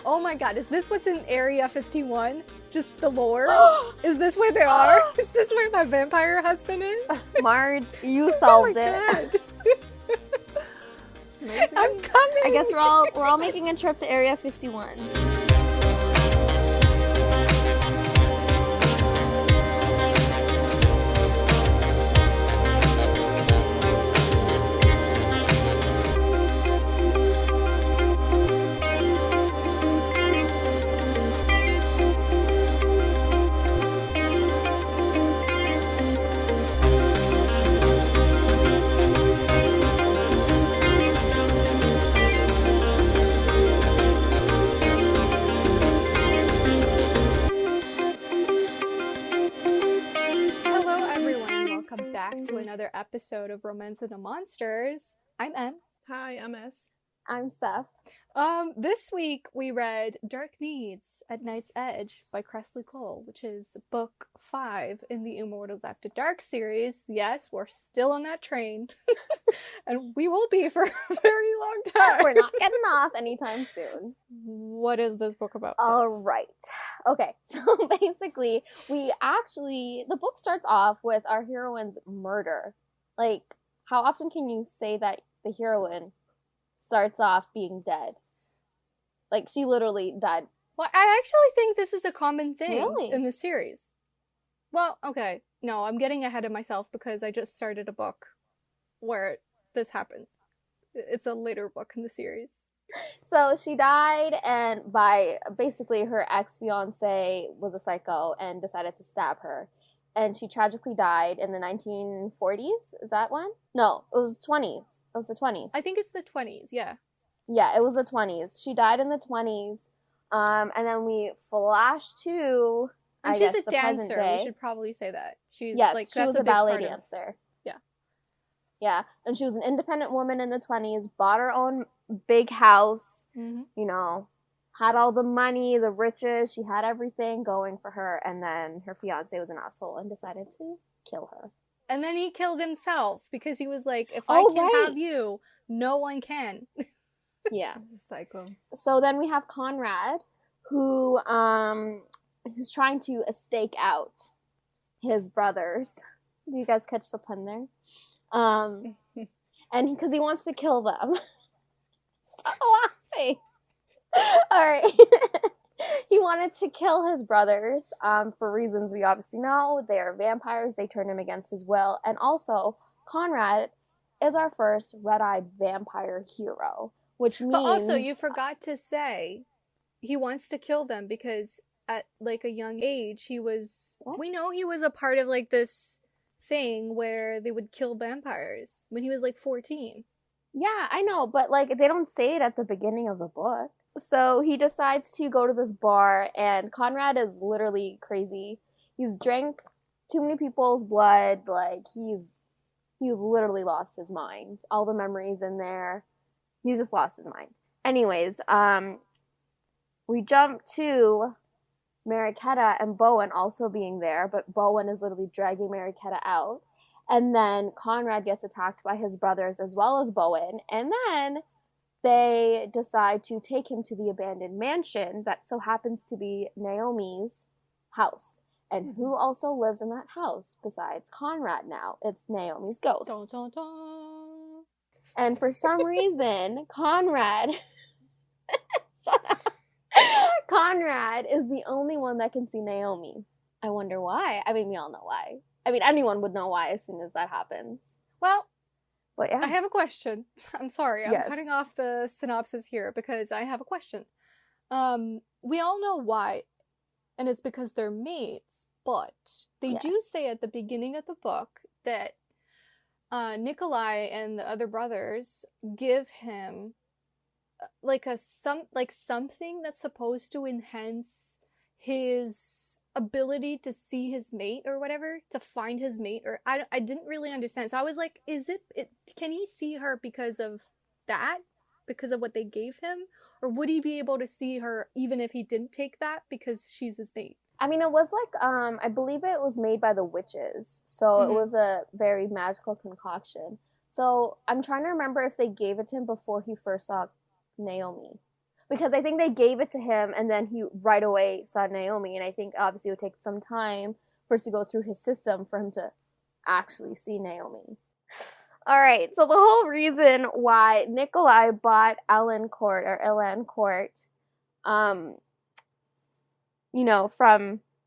Oh my god, is this what's in Area 51? Just the lore? Is this where they are? Is this where my vampire husband is? Marge, you solved it. I'm coming! I guess we're all making a trip to Area 51. To another episode of Romance and the Monsters. I'm Em. Hi, I'm S. I'm Seff. This week we read Dark Needs at Night's Edge by Kresley Cole, which is book 5 in the Immortals After Dark series. Yes, we're still on that train. And we will be for a very long time. We're not getting off anytime soon. What is this book about? All right. Okay, so basically, the book starts off with our heroine's murder. Like, how often can you say that the heroine starts off being dead? Like, she literally died. Well, I actually think this is a common thing Really? in the series. Well, okay. No, I'm getting ahead of myself because I just started a book where this happens. It's a later book in the series. So she died, and by basically her ex-fiance was a psycho and decided to stab her. And she tragically died in the 1940s. Is that one? No, it was 20s. It was the 20s. I think it's the 20s, yeah. Yeah, it was the 20s. She died in the 20s. And then we flash to, and I she's guess, a the dancer. present day. We should probably say that. She's yes, like, she that's was a a big ballet part of- dancer. Yeah. Yeah, and she was an independent woman in the 20s, bought her own big house, you know, had all the money, the riches, she had everything going for her, and then her fiancé was an asshole and decided to kill her. And then he killed himself because he was like, if I can have you, no one can. Yeah. Psycho. So then we have Conrad, who's trying to stake out his brothers. Do you guys catch the pun there? And because he wants to kill them. Stop laughing. All right. He wanted to kill his brothers for reasons we obviously know. They are vampires. They turn him against his will. And also, Conrad is our first red-eyed vampire hero, which means... But also, you forgot to say he wants to kill them because at like a young age, he was... What? We know he was a part of like this thing where they would kill vampires when he was like 14. Yeah, I know, but like they don't say it at the beginning of the book. So he decides to go to this bar, and Conrad is literally crazy. He's drank too many people's blood. Like he's literally lost his mind. All the memories in there. He's just lost his mind. Anyways, we jump to Mariquetta and Bowen also being there, but Bowen is literally dragging Mariquetta out. And then Conrad gets attacked by his brothers as well as Bowen. And then they decide to take him to the abandoned mansion that so happens to be Naomi's house. And who also lives in that house besides Conrad now? It's Naomi's ghost. Dun, dun, dun. And for some reason, Conrad... Shut up. Conrad is the only one that can see Naomi. I wonder why. I mean, we all know why. I mean, anyone would know why as soon as that happens. Well, but yeah. I have a question. I'm sorry. I'm Yes. cutting off the synopsis here because I have a question. We all know why, and it's because they're mates, but they do say at the beginning of the book that Nikolai and the other brothers give him something that's supposed to enhance his ability to see his mate or whatever, to find his mate, or I didn't really understand. So I was like, can he see her because of that? Because of what they gave him? Or would he be able to see her even if he didn't take that because she's his mate? I mean, it was like, I believe it was made by the witches. So it was a very magical concoction. So I'm trying to remember if they gave it to him before he first saw Naomi. Because I think they gave it to him and then he right away saw Naomi. And I think obviously it would take some time for it to go through his system for him to actually see Naomi. All right, so the whole reason why Nikolai bought Ellen Court, from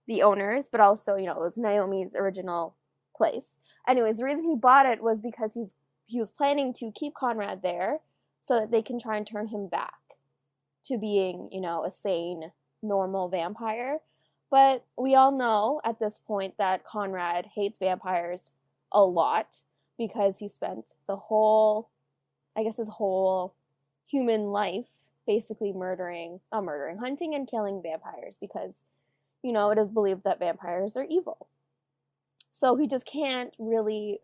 the owners, but also, it was Naomi's original place. Anyways, the reason he bought it was because he was planning to keep Conrad there so that they can try and turn him back to being, a sane, normal vampire. But we all know at this point that Conrad hates vampires a lot because he spent his whole human life basically hunting and killing vampires because, it is believed that vampires are evil. So he just can't really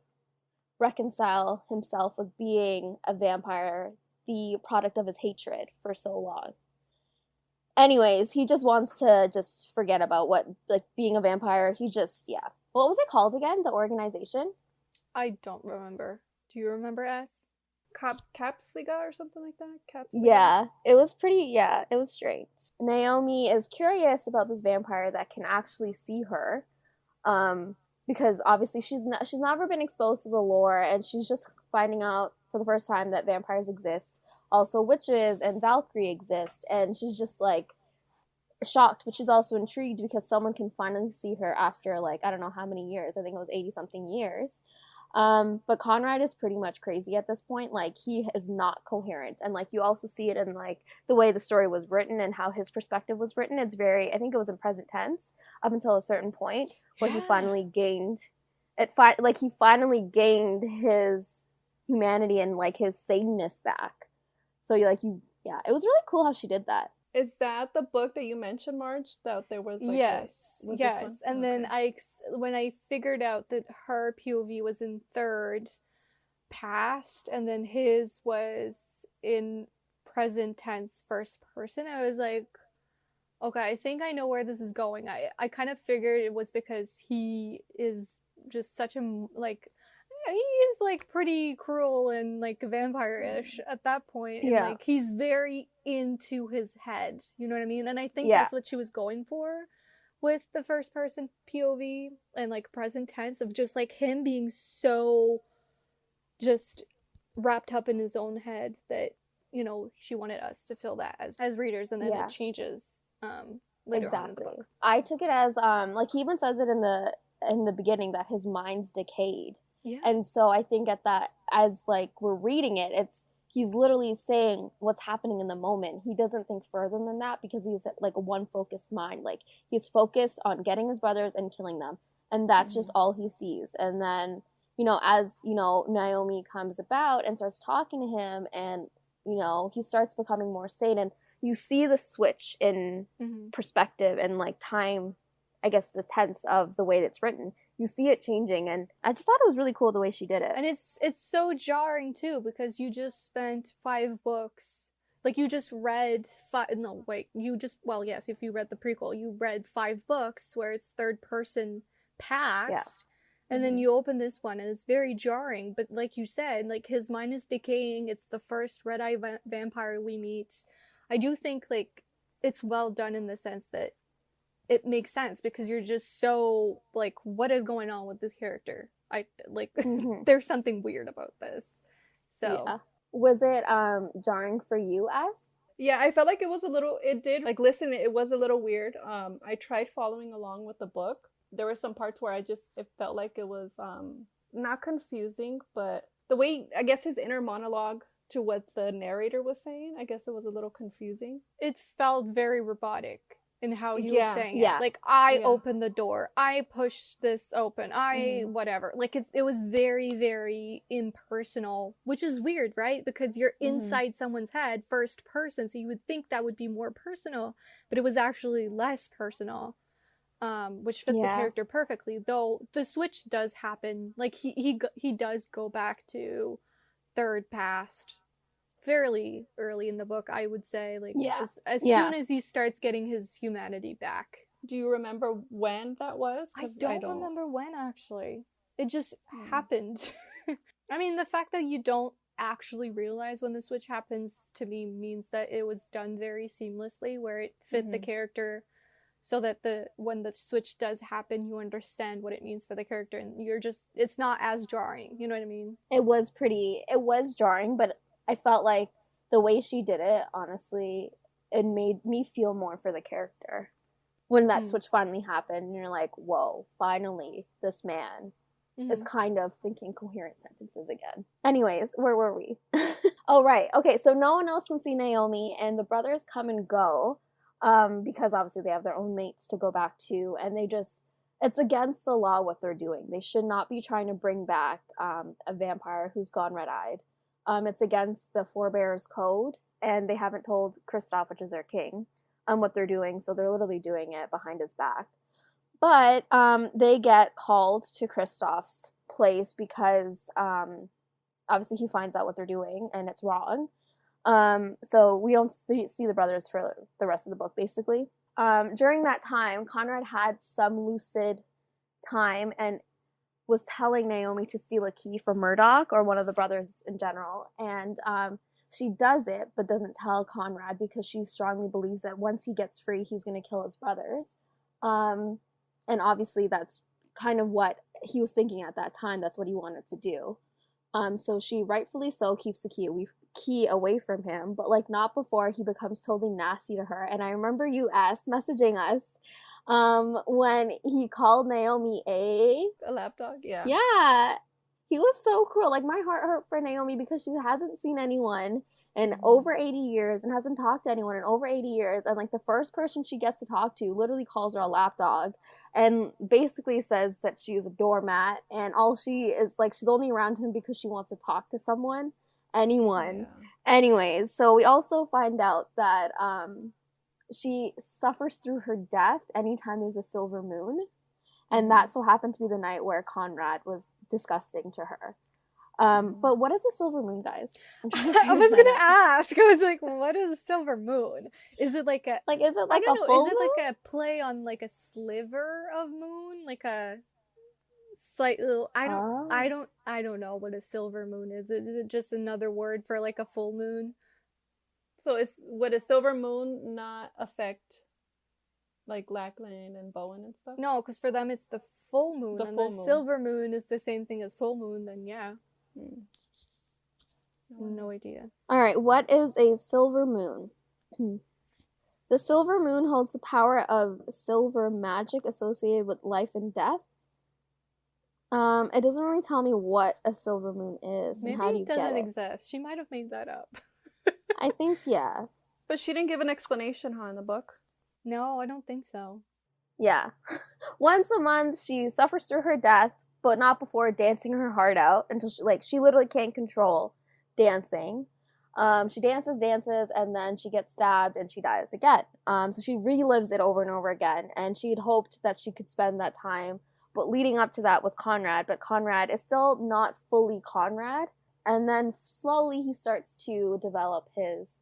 reconcile himself with being a vampire, the product of his hatred, for so long. Anyways, he just wants to just forget about being a vampire. What was it called again? The organization? I don't remember. Do you remember, S? Capsliga or something like that? Capsliga? Yeah, it was it was strange. Naomi is curious about this vampire that can actually see her, because obviously she's never been exposed to the lore, and she's just finding out for the first time that vampires exist. Also, witches and Valkyrie exist, and she's just shocked, but she's also intrigued because someone can finally see her after I don't know how many years. I think it was 80-something years. But Conrad is pretty much crazy at this point. He is not coherent. And, you also see it in, the way the story was written and how his perspective was written. It's I think it was in present tense up until a certain point where he finally gained his humanity and, his saneness back. So, it was really cool how she did that. Is that the book that you mentioned, Marge? That there was yes. And then when I figured out that her POV was in third past, and then his was in present tense first person, I was like, okay, I think I know where this is going. I kind of figured it was because he is just such a he's pretty cruel and vampire-ish at that point. Yeah. And he's very into his head. You know what I mean? And I think that's what she was going for with the first person POV and present tense of just him being so just wrapped up in his own head that, she wanted us to feel that as readers, and then it changes later on in the book. I took it as he even says it in the beginning that his mind's decayed. Yeah. And so I think as we're reading it, he's literally saying what's happening in the moment. He doesn't think further than that because he's a one focused mind. He's focused on getting his brothers and killing them. And that's just all he sees. And then, as, Naomi comes about and starts talking to him and, he starts becoming more sane, and you see the switch in perspective and time, I guess the tense of the way that's written. You see it changing, and I just thought it was really cool the way she did it. And it's so jarring too, because you just spent 5 books, you just read if you read the prequel, you read 5 books where it's third person past, and then you open this one and it's very jarring. But like you said, his mind is decaying. It's the first red-eye vampire we meet. I do think it's well done in the sense that it makes sense, because you're just so what is going on with this character? There's something weird about this. So was it jarring for you, as? Yeah, I felt it was a little, it did listening, it was a little weird. I tried following along with the book. There were some parts where it felt it was not confusing, but the way, I guess, his inner monologue to what the narrator was saying, I guess it was a little confusing. It felt very robotic in how he was saying it. I opened the door, I pushed this open, whatever. It was very, very impersonal, which is weird, right? Because you're inside someone's head, first person, so you would think that would be more personal, but it was actually less personal, which fit the character perfectly. Though the switch does happen, he does go back to third past fairly early in the book, I would say. As soon as he starts getting his humanity back. Do you remember when that was? I don't remember when, actually. It just happened. I mean, the fact that you don't actually realize when the switch happens, to me, means that it was done very seamlessly, where it fit the character, so that when the switch does happen, you understand what it means for the character, and it's not as jarring. You know what I mean? It was jarring, but I felt like the way she did it, honestly, it made me feel more for the character. When that switch finally happened, and you're like, whoa, finally, this man is kind of thinking coherent sentences again. Anyways, where were we? Oh, right. Okay, so no one else can see Naomi, and the brothers come and go, because obviously they have their own mates to go back to, and it's against the law what they're doing. They should not be trying to bring back a vampire who's gone red-eyed. It's against the Forebears Code, and they haven't told Kristoff, which is their king, what they're doing, so they're literally doing it behind his back. But they get called to Kristoff's place because obviously he finds out what they're doing, and it's wrong. So we don't see the brothers for the rest of the book, basically. During that time, Conrad had some lucid time and was telling Naomi to steal a key from Murdoch, or one of the brothers in general. And she does it, but doesn't tell Conrad because she strongly believes that once he gets free, he's going to kill his brothers. And obviously that's kind of what he was thinking at that time. That's what he wanted to do. So she rightfully so keeps the key away from him, but like not before he becomes totally nasty to her. And I remember you messaging us when he called Naomi a lapdog. Yeah. Yeah. He was so cruel. Like, my heart hurt for Naomi because she hasn't seen anyone in over 80 years and hasn't talked to anyone in over 80 years. And, like, the first person she gets to talk to literally calls her a lapdog and basically says that she is a doormat. And all she is, like, she's only around him because she wants to talk to someone. Anyone. Yeah. Anyways, so we also find out that she suffers through her death anytime there's a silver moon. And that so happened to be the night where Conrad was disgusting to her. But what is a silver moon, guys? I was gonna ask. I was like, what is a silver moon? Is it like a is it like a full moon? Is it like a play on like a sliver of moon? Like a slight little I don't know what a silver moon is. Is it just another word for like a full moon? So would a silver moon not affect like Lackland and Bowen and stuff? No, because for them it's the full moon. Silver moon is the same thing as full moon, then yeah. No idea. Alright, what is a silver moon? The silver moon holds the power of silver magic associated with life and death. It doesn't really tell me what a silver moon is. Maybe and how do you it doesn't get it. exist. She might have made that up. I think, yeah. But she didn't give an explanation, in the book? No, I don't think so. Yeah. Once a month, she suffers through her death, but not before dancing her heart out until she literally can't control dancing. She dances, and then she gets stabbed and she dies again. So she relives it over and over again, and she had hoped that she could spend that time, but leading up to that with Conrad, but Conrad is still not fully Conrad, and then slowly he starts to develop his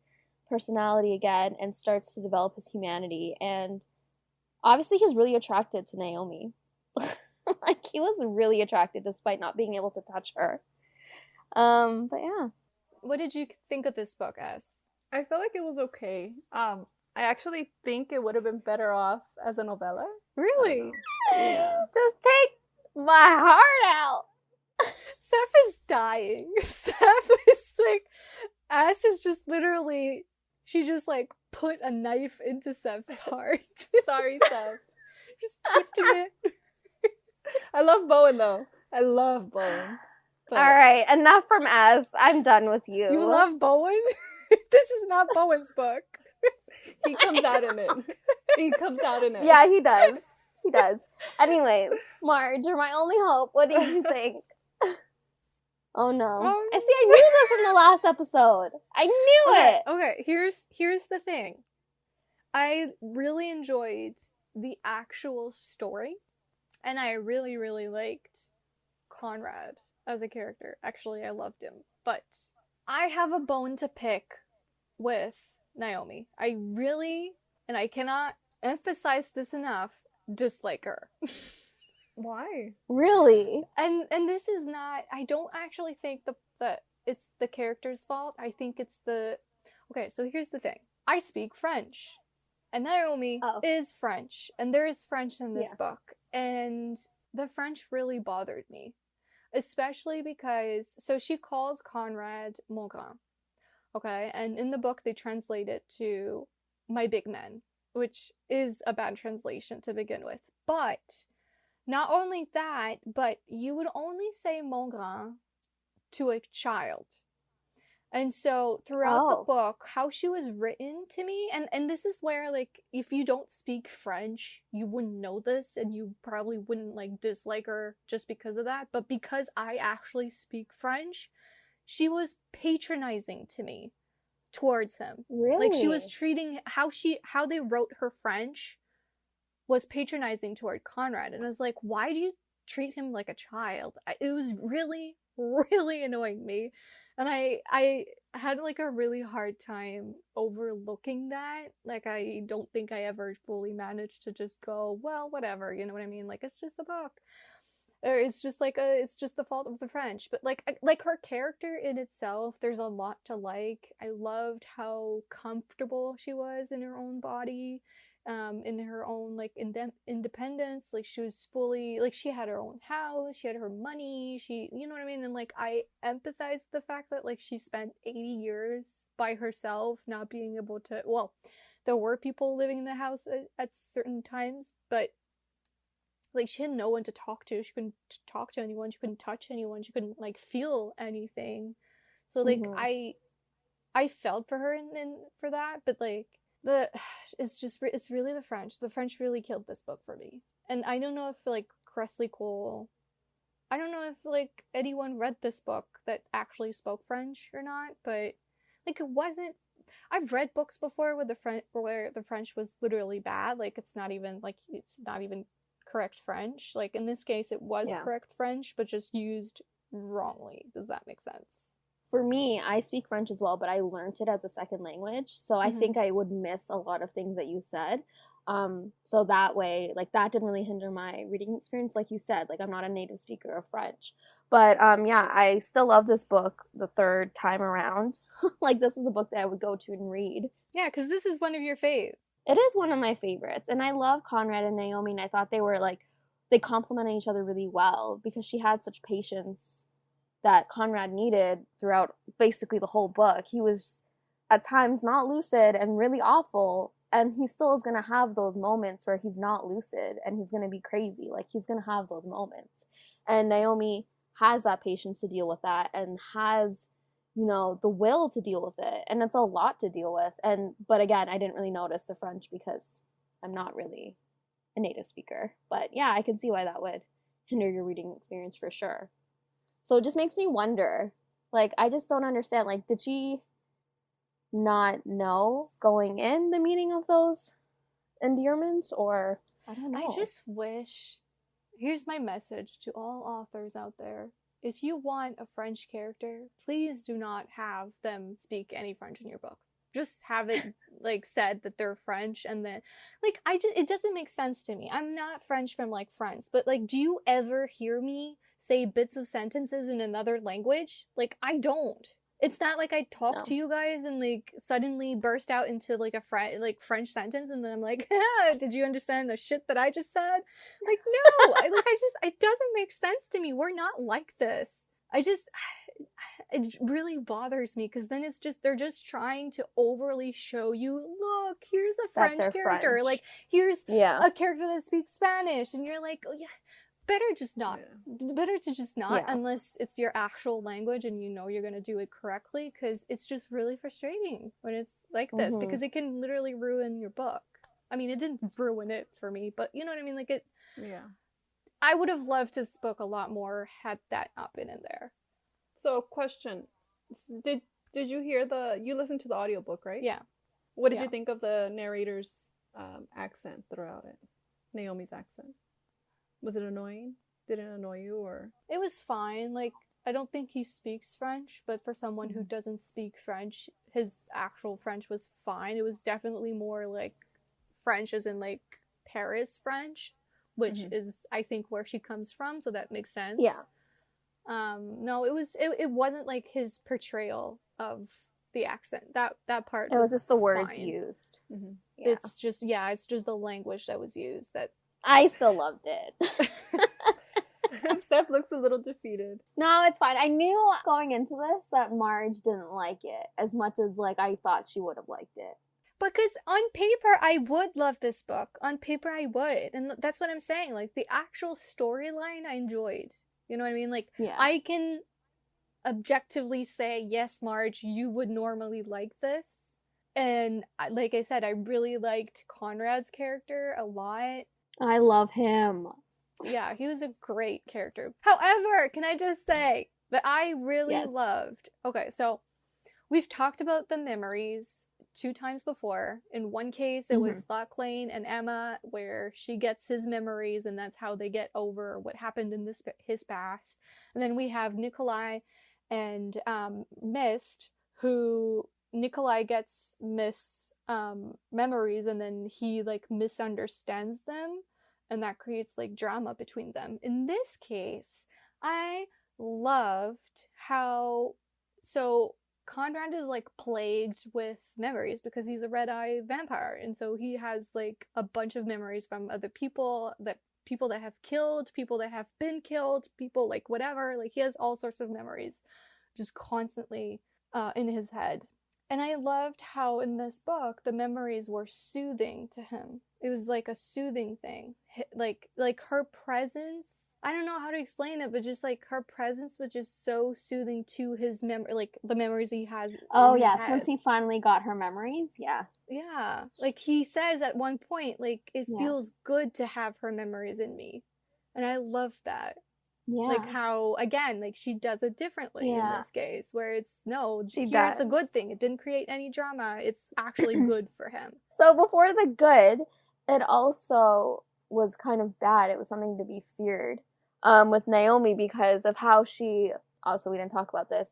personality again and starts to develop his humanity, and obviously he's really attracted to Naomi. Like, he was really attracted despite not being able to touch her. But yeah. What did you think of this book, S? I feel like it was okay. I actually think it would have been better off as a novella. Really? Yeah. Just take my heart out. Seff is dying. Seff is like, S is just literally, she just like put a knife into Seth's heart. Sorry, Seff. Just twisting it. I love Bowen though. I love Bowen. But... Alright, enough from S. I'm done with you. You love Bowen? This is not Bowen's book. He comes out in it. Yeah, he does. He does. Anyways, Marge, you're my only hope. What did you think? Oh no. I knew this from the last episode. I knew it! Okay, here's the thing. I really enjoyed the actual story, and I really, really liked Conrad as a character. Actually, I loved him. But I have a bone to pick with Naomi. I really, and I cannot emphasize this enough, dislike her. Why? Really? And this is not, I don't actually think that it's the character's fault. I think it's the... Okay, so here's the thing. I speak French. And Naomi is French. And there is French in this book. And the French really bothered me. Especially because... So she calls Conrad mon grand. Okay? And in the book, they translate it to my big man. Which is a bad translation to begin with. But... Not only that, but you would only say mon grand to a child. And so throughout the book, how she was written to me, and this is where, like, if you don't speak French, you wouldn't know this, and you probably wouldn't, like, dislike her just because of that. But because I actually speak French, she was patronizing to me towards him. Really? Like, she was treating, how they wrote her French was patronizing toward Conrad. And I was like, why do you treat him like a child? It was really, really annoying me. And I had, like, a really hard time overlooking that. Like, I don't think I ever fully managed to just go, well, whatever, you know what I mean? Like, it's just a book. Or it's just, like, it's just the fault of the French. But, like her character in itself, there's a lot to like. I loved how comfortable she was in her own body. In her own, like, independence. Like, she was fully, like, she had her own house, she had her money, you know what I mean? And, like, I empathize with the fact that, like, she spent 80 years by herself, not being able to, well, there were people living in the house at certain times, but, like, she had no one to talk to. She couldn't talk to anyone, she couldn't touch anyone, she couldn't, like, feel anything. So, like, I felt for her for that, but, like, it's really the French. The French really killed this book for me. And I don't know if, like, Kresley Cole, I don't know if, like, anyone read this book that actually spoke French or not, but, like, it wasn't, I've read books before where the French was literally bad. Like, it's not even correct French. Like, in this case, it was correct French, but just used wrongly. Does that make sense? For me, I speak French as well, but I learned it as a second language. So I think I would miss a lot of things that you said. So that way, like, that didn't really hinder my reading experience. Like you said, like, I'm not a native speaker of French. But yeah, I still love this book the third time around. Like, this is a book that I would go to and read. Yeah, because this is one of your faves. It is one of my favorites. And I love Conrad and Naomi, and I thought they were, like, they complemented each other really well because she had such patience that Conrad needed throughout basically the whole book. He was at times not lucid and really awful, and he still is going to have those moments where he's not lucid and he's going to be crazy. Like, he's going to have those moments. And Naomi has that patience to deal with that and has, you know, the will to deal with it. And it's a lot to deal with. But again, I didn't really notice the French because I'm not really a native speaker. But yeah, I can see why that would hinder your reading experience for sure. So it just makes me wonder, like, I just don't understand, like, did she not know going in the meaning of those endearments, or I don't know. I just wish, here's my message to all authors out there. If you want a French character, please do not have them speak any French in your book. Just have it, like, said that they're French, and then, like, it doesn't make sense to me. I'm not French from, like, France, but, like, do you ever hear me say bits of sentences in another language? Like, I don't. It's not like I talk to you guys and, like, suddenly burst out into, like, a French sentence, and then I'm like, did you understand the shit that I just said? Like, no! It doesn't make sense to me. We're not like this. It really bothers me, because then they're just trying to overly show you, look, here's a French character. French. Like, here's a character that speaks Spanish, and you're like, oh yeah, better just not. Yeah. Better to just not, unless it's your actual language and you know you're going to do it correctly, because it's just really frustrating when it's like this, because it can literally ruin your book. I mean, it didn't ruin it for me, but you know what I mean? Like, it... Yeah. I would have loved this book a lot more had that not been in there. So, question. Did you hear you listened to the audiobook, right? Yeah. What did you think of the narrator's accent throughout it? Naomi's accent. Was it annoying? Did it annoy you, or? It was fine. Like, I don't think he speaks French, but for someone who doesn't speak French, his actual French was fine. It was definitely more like French as in, like, Paris French, which is, I think, where she comes from, so that makes sense. Yeah. No, it wasn't like his portrayal of the accent. That part It was just the words fine. used. Mm-hmm. Yeah. It's just the language that was used that I still loved it. Seff looks a little defeated. No, it's fine. I knew going into this that Marge didn't like it as much as like I thought she would have liked it. because on paper I would love this book. On paper I would. And that's what I'm saying. Like the actual storyline I enjoyed. You know what I mean? Like Yeah. I can objectively say, yes, Marge, you would normally like this. And like I said, I really liked Conrad's character a lot. I love him. Yeah, he was a great character. However, can I just say that I really Yes. loved... Okay, so we've talked about the memories 2 times before. In one case, it was Lachlan and Emma, where she gets his memories, and that's how they get over what happened in his past. And then we have Nikolai and Mist, who Nikolai gets Mist's memories, and then he like misunderstands them. And that creates like drama between them. In this case, I loved how Conrad is like plagued with memories because he's a red-eye vampire, and so he has like a bunch of memories from other people that have killed, people that have been killed, people like whatever. Like he has all sorts of memories just constantly in his head. And I loved how in this book the memories were soothing to him. It was like a soothing thing. Like her presence, I don't know how to explain it, but just like her presence was just so soothing to his like the memories he has. Oh, in his yes. head. Once he finally got her memories, yeah. Yeah. Like he says at one point, like, it feels good to have her memories in me. And I love that. Yeah. Like how, again, like she does it differently in this case, where it's, no, here's a good thing. It didn't create any drama. It's actually good for him. So before the good, it also was kind of bad. It was something to be feared with Naomi because of how she, also we didn't talk about this,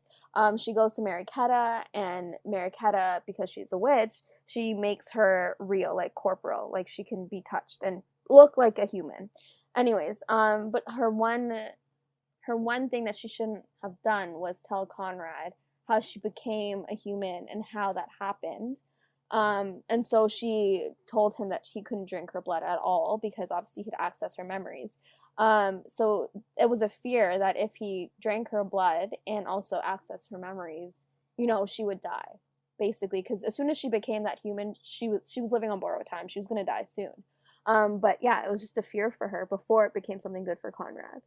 she goes to Mariquetta, and Mariquetta, because she's a witch, she makes her real, like corporeal, like she can be touched and look like a human. Anyways, but her one thing that she shouldn't have done was tell Conrad how she became a human and how that happened. And so she told him that he couldn't drink her blood at all because obviously he'd access her memories. So it was a fear that if he drank her blood and also accessed her memories, you know, she would die, basically, because as soon as she became that human, she was living on borrowed time. She was going to die soon. But yeah, it was just a fear for her before it became something good for Conrad.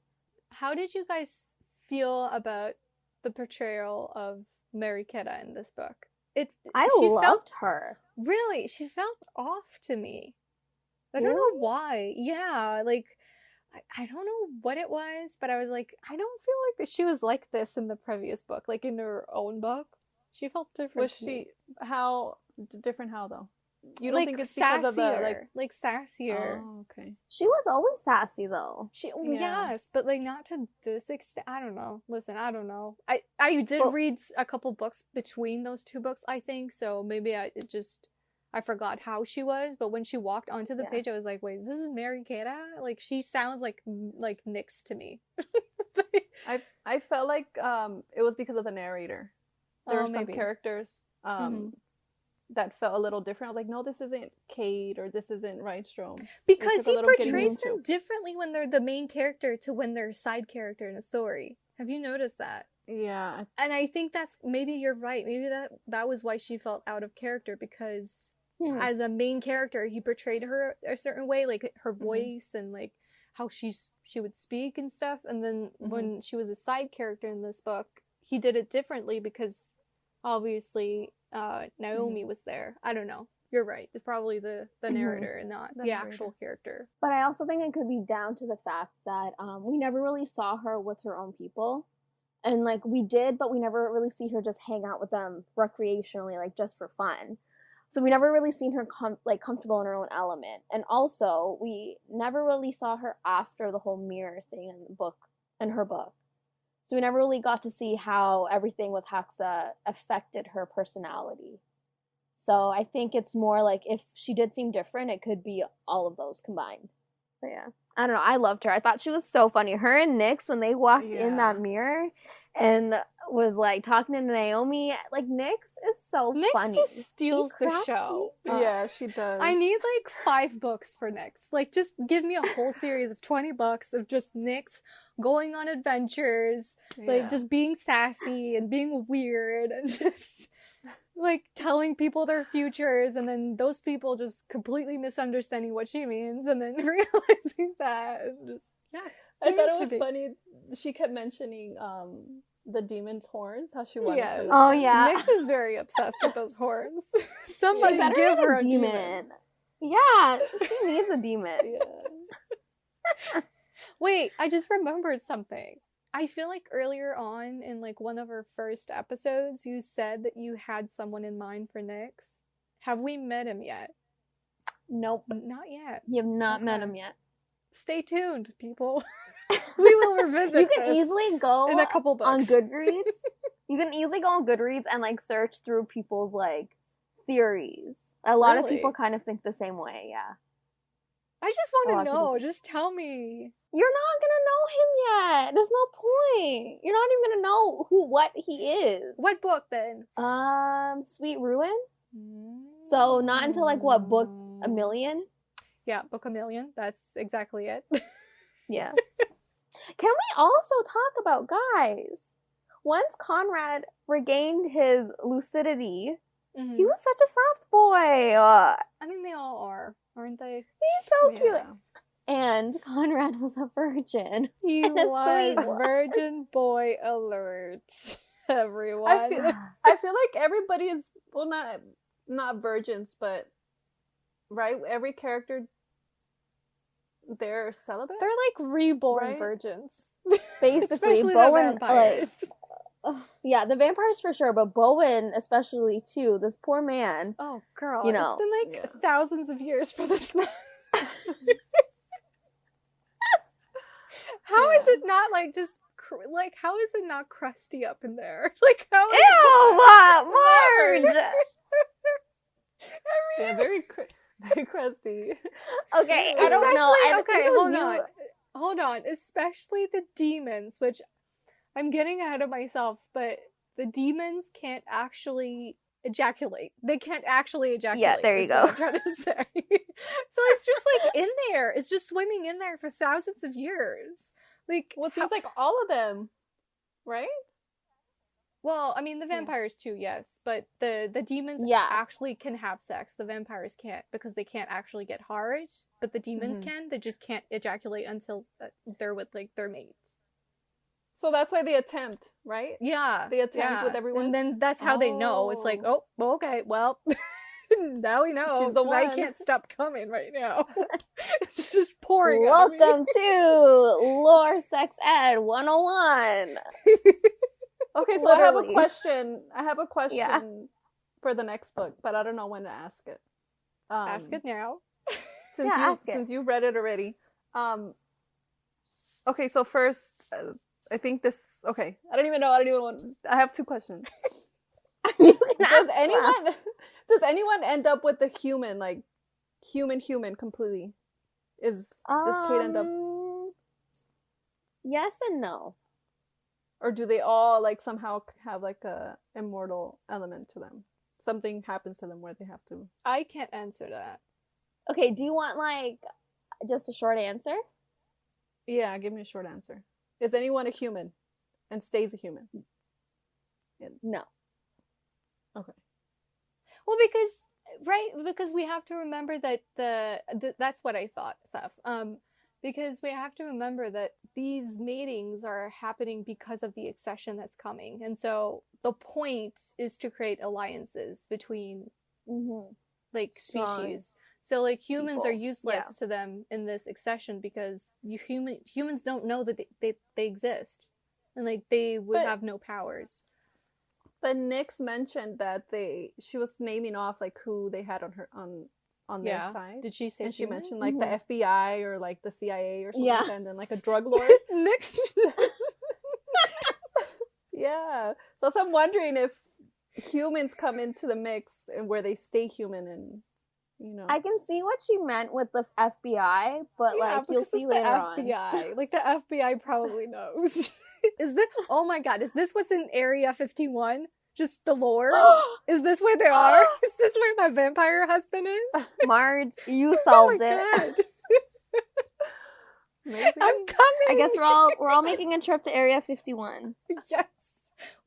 How did you guys feel about the portrayal of Mariquetta in this book? I loved her. Really, she felt off to me. I don't know why. Yeah, like, I don't know what it was, but I was like, I don't feel like that she was like this in the previous book. Like, in her own book, she felt different. Was she, how, different how, though? You don't like think it's because of the, like sassier. Oh, okay. She was always sassy, though. Yes, but like not to this extent. I don't know. Listen, I don't know. I did read a couple books between those 2 books, I think. So maybe I forgot how she was. But when she walked onto the page, I was like, wait, this is Mariquetta? Like she sounds like Nyx to me. I felt like it was because of the narrator. There were some characters that felt a little different. I was like, no, this isn't Kate or this isn't Rhinestone. Because he portrays them differently when they're the main character to when they're a side character in a story. Have you noticed that? Yeah. And I think that's, maybe you're right. Maybe that was why she felt out of character, because as a main character, he portrayed her a certain way, like her voice and like how she would speak and stuff. And then when she was a side character in this book, he did it differently because obviously Naomi was there. I don't know. You're right. It's probably the narrator and not the actual character. But I also think it could be down to the fact that we never really saw her with her own people. And, like, we did, but we never really see her just hang out with them recreationally, like, just for fun. So we never really seen her, comfortable in her own element. And also, we never really saw her after the whole mirror thing in her book. So we never really got to see how everything with Hexa affected her personality. So I think it's more like if she did seem different, it could be all of those combined. But yeah, I don't know. I loved her. I thought she was so funny. Her and Nyx, when they walked in that mirror and was like talking to Naomi, like Nyx is so Nyx funny. just steals She the cracks show. me up. Yeah, she does. I need like 5 books for Nyx. Like, just give me a whole series of 20 books of just Nyx going on adventures, like just being sassy and being weird and just like telling people their futures, and then those people just completely misunderstanding what she means, and then realizing that. And just, yes, I thought it was funny. She kept mentioning the demon's horns, how she wanted to. Oh yeah, Nyx is very obsessed with those horns. Somebody better give have her a a demon. Yeah, she needs a demon. Yeah. Wait, I just remembered something. I feel like earlier on in like one of our first episodes, you said that you had someone in mind for Nyx. Have we met him yet? Nope, Not yet. you have not met Okay. him yet. Stay tuned, people. We will revisit You can this easily go in a couple books. on Goodreads. You can easily go on Goodreads and like search through people's like theories. A lot of Really? people kind of think the same way. Yeah, I just A want lot to of people know. do. Just tell me. you're not gonna know him yet. There's no point. You're not even gonna know what he is. What book then? Sweet Ruin. So not until like what, book a million? Yeah, book a million. That's exactly it. Yeah. Can we also talk about, guys? Once Conrad regained his lucidity, Mhm. he was such a soft boy. I mean, they all are, aren't they? He's so cute. Yeah. And Conrad was a virgin. He And a was sweet one. virgin boy alert. Everyone. I feel like everybody is, well, not virgins, but right, every character, they're celibate. They're like reborn Right? virgins. Basically, Especially the Bowen, vampires. yeah, the vampires for sure, but Bowen especially too. This poor man. Oh, girl. You know. It's been like Yeah. thousands of years for this man. How is Yeah. it not like just like how is it not crusty up in there? Like how is Ew, Marge! Yeah, very crusty. Okay, I don't know. I okay, think it was hold you. on. Hold on. Especially the demons, which I'm getting ahead of myself, but the demons can't actually ejaculate. They can't actually ejaculate. Yeah, there you is what go. I'm trying to say. So it's just like in there. It's just swimming in there for thousands of years. Like, Well, it seems like all of them, right? well, I mean, the vampires too, yes, but the demons Yeah. actually can have sex. The vampires can't because they can't actually get hard, but the demons Mhm. can. They just can't ejaculate until they're with like their mates. So that's why they attempt, right? Yeah, They attempt with everyone? and then that's how they know. It's like, oh, okay, well, now we know. She's the 'cause I one. can't stop coming right now. It's just pouring. out of me. Welcome to Lore Sex Ed 101. Okay, so I have a Literally. question. Yeah. For the next book, but I don't know when to ask it. Ask it now. Since Yeah, you ask it. since you read it already. Okay, so first, I think this. Okay, I don't even know. I have 2 questions. You can Does ask anyone them. does anyone end up with the human, like human completely? Does Kate end up, Yes and no. or do they all like somehow have like a immortal element to them? Something happens to them where they have to. I can't answer that. Okay, do you want like just a short answer? Yeah, give me a short answer. Is anyone a human and stays a human? No. Okay. Well, because we have to remember that that's what I thought, Seff. Because we have to remember that these matings are happening because of the accession that's coming, and so the point is to create alliances between like Strong species. So like humans are people. useless Yeah. to them in this accession because humans don't know that they exist, and like they would But- have no powers. But Nyx mentioned that she was naming off like who they had on their Yeah. side. Did she say? And she humans? mentioned like the FBI or like the CIA or something Yeah. like that, and then like a drug lord. Next. Yeah. So I'm wondering if humans come into the mix and where they stay human and I can see what she meant with the FBI, but like you'll see later FBI. on. Like the FBI probably knows. Is this? Oh my god! Is this what's in Area 51? Just the lore? Is this where they are? Is this where my vampire husband is? Marge, you solved it. God. I'm coming. I guess we're all making a trip to Area 51. Yes.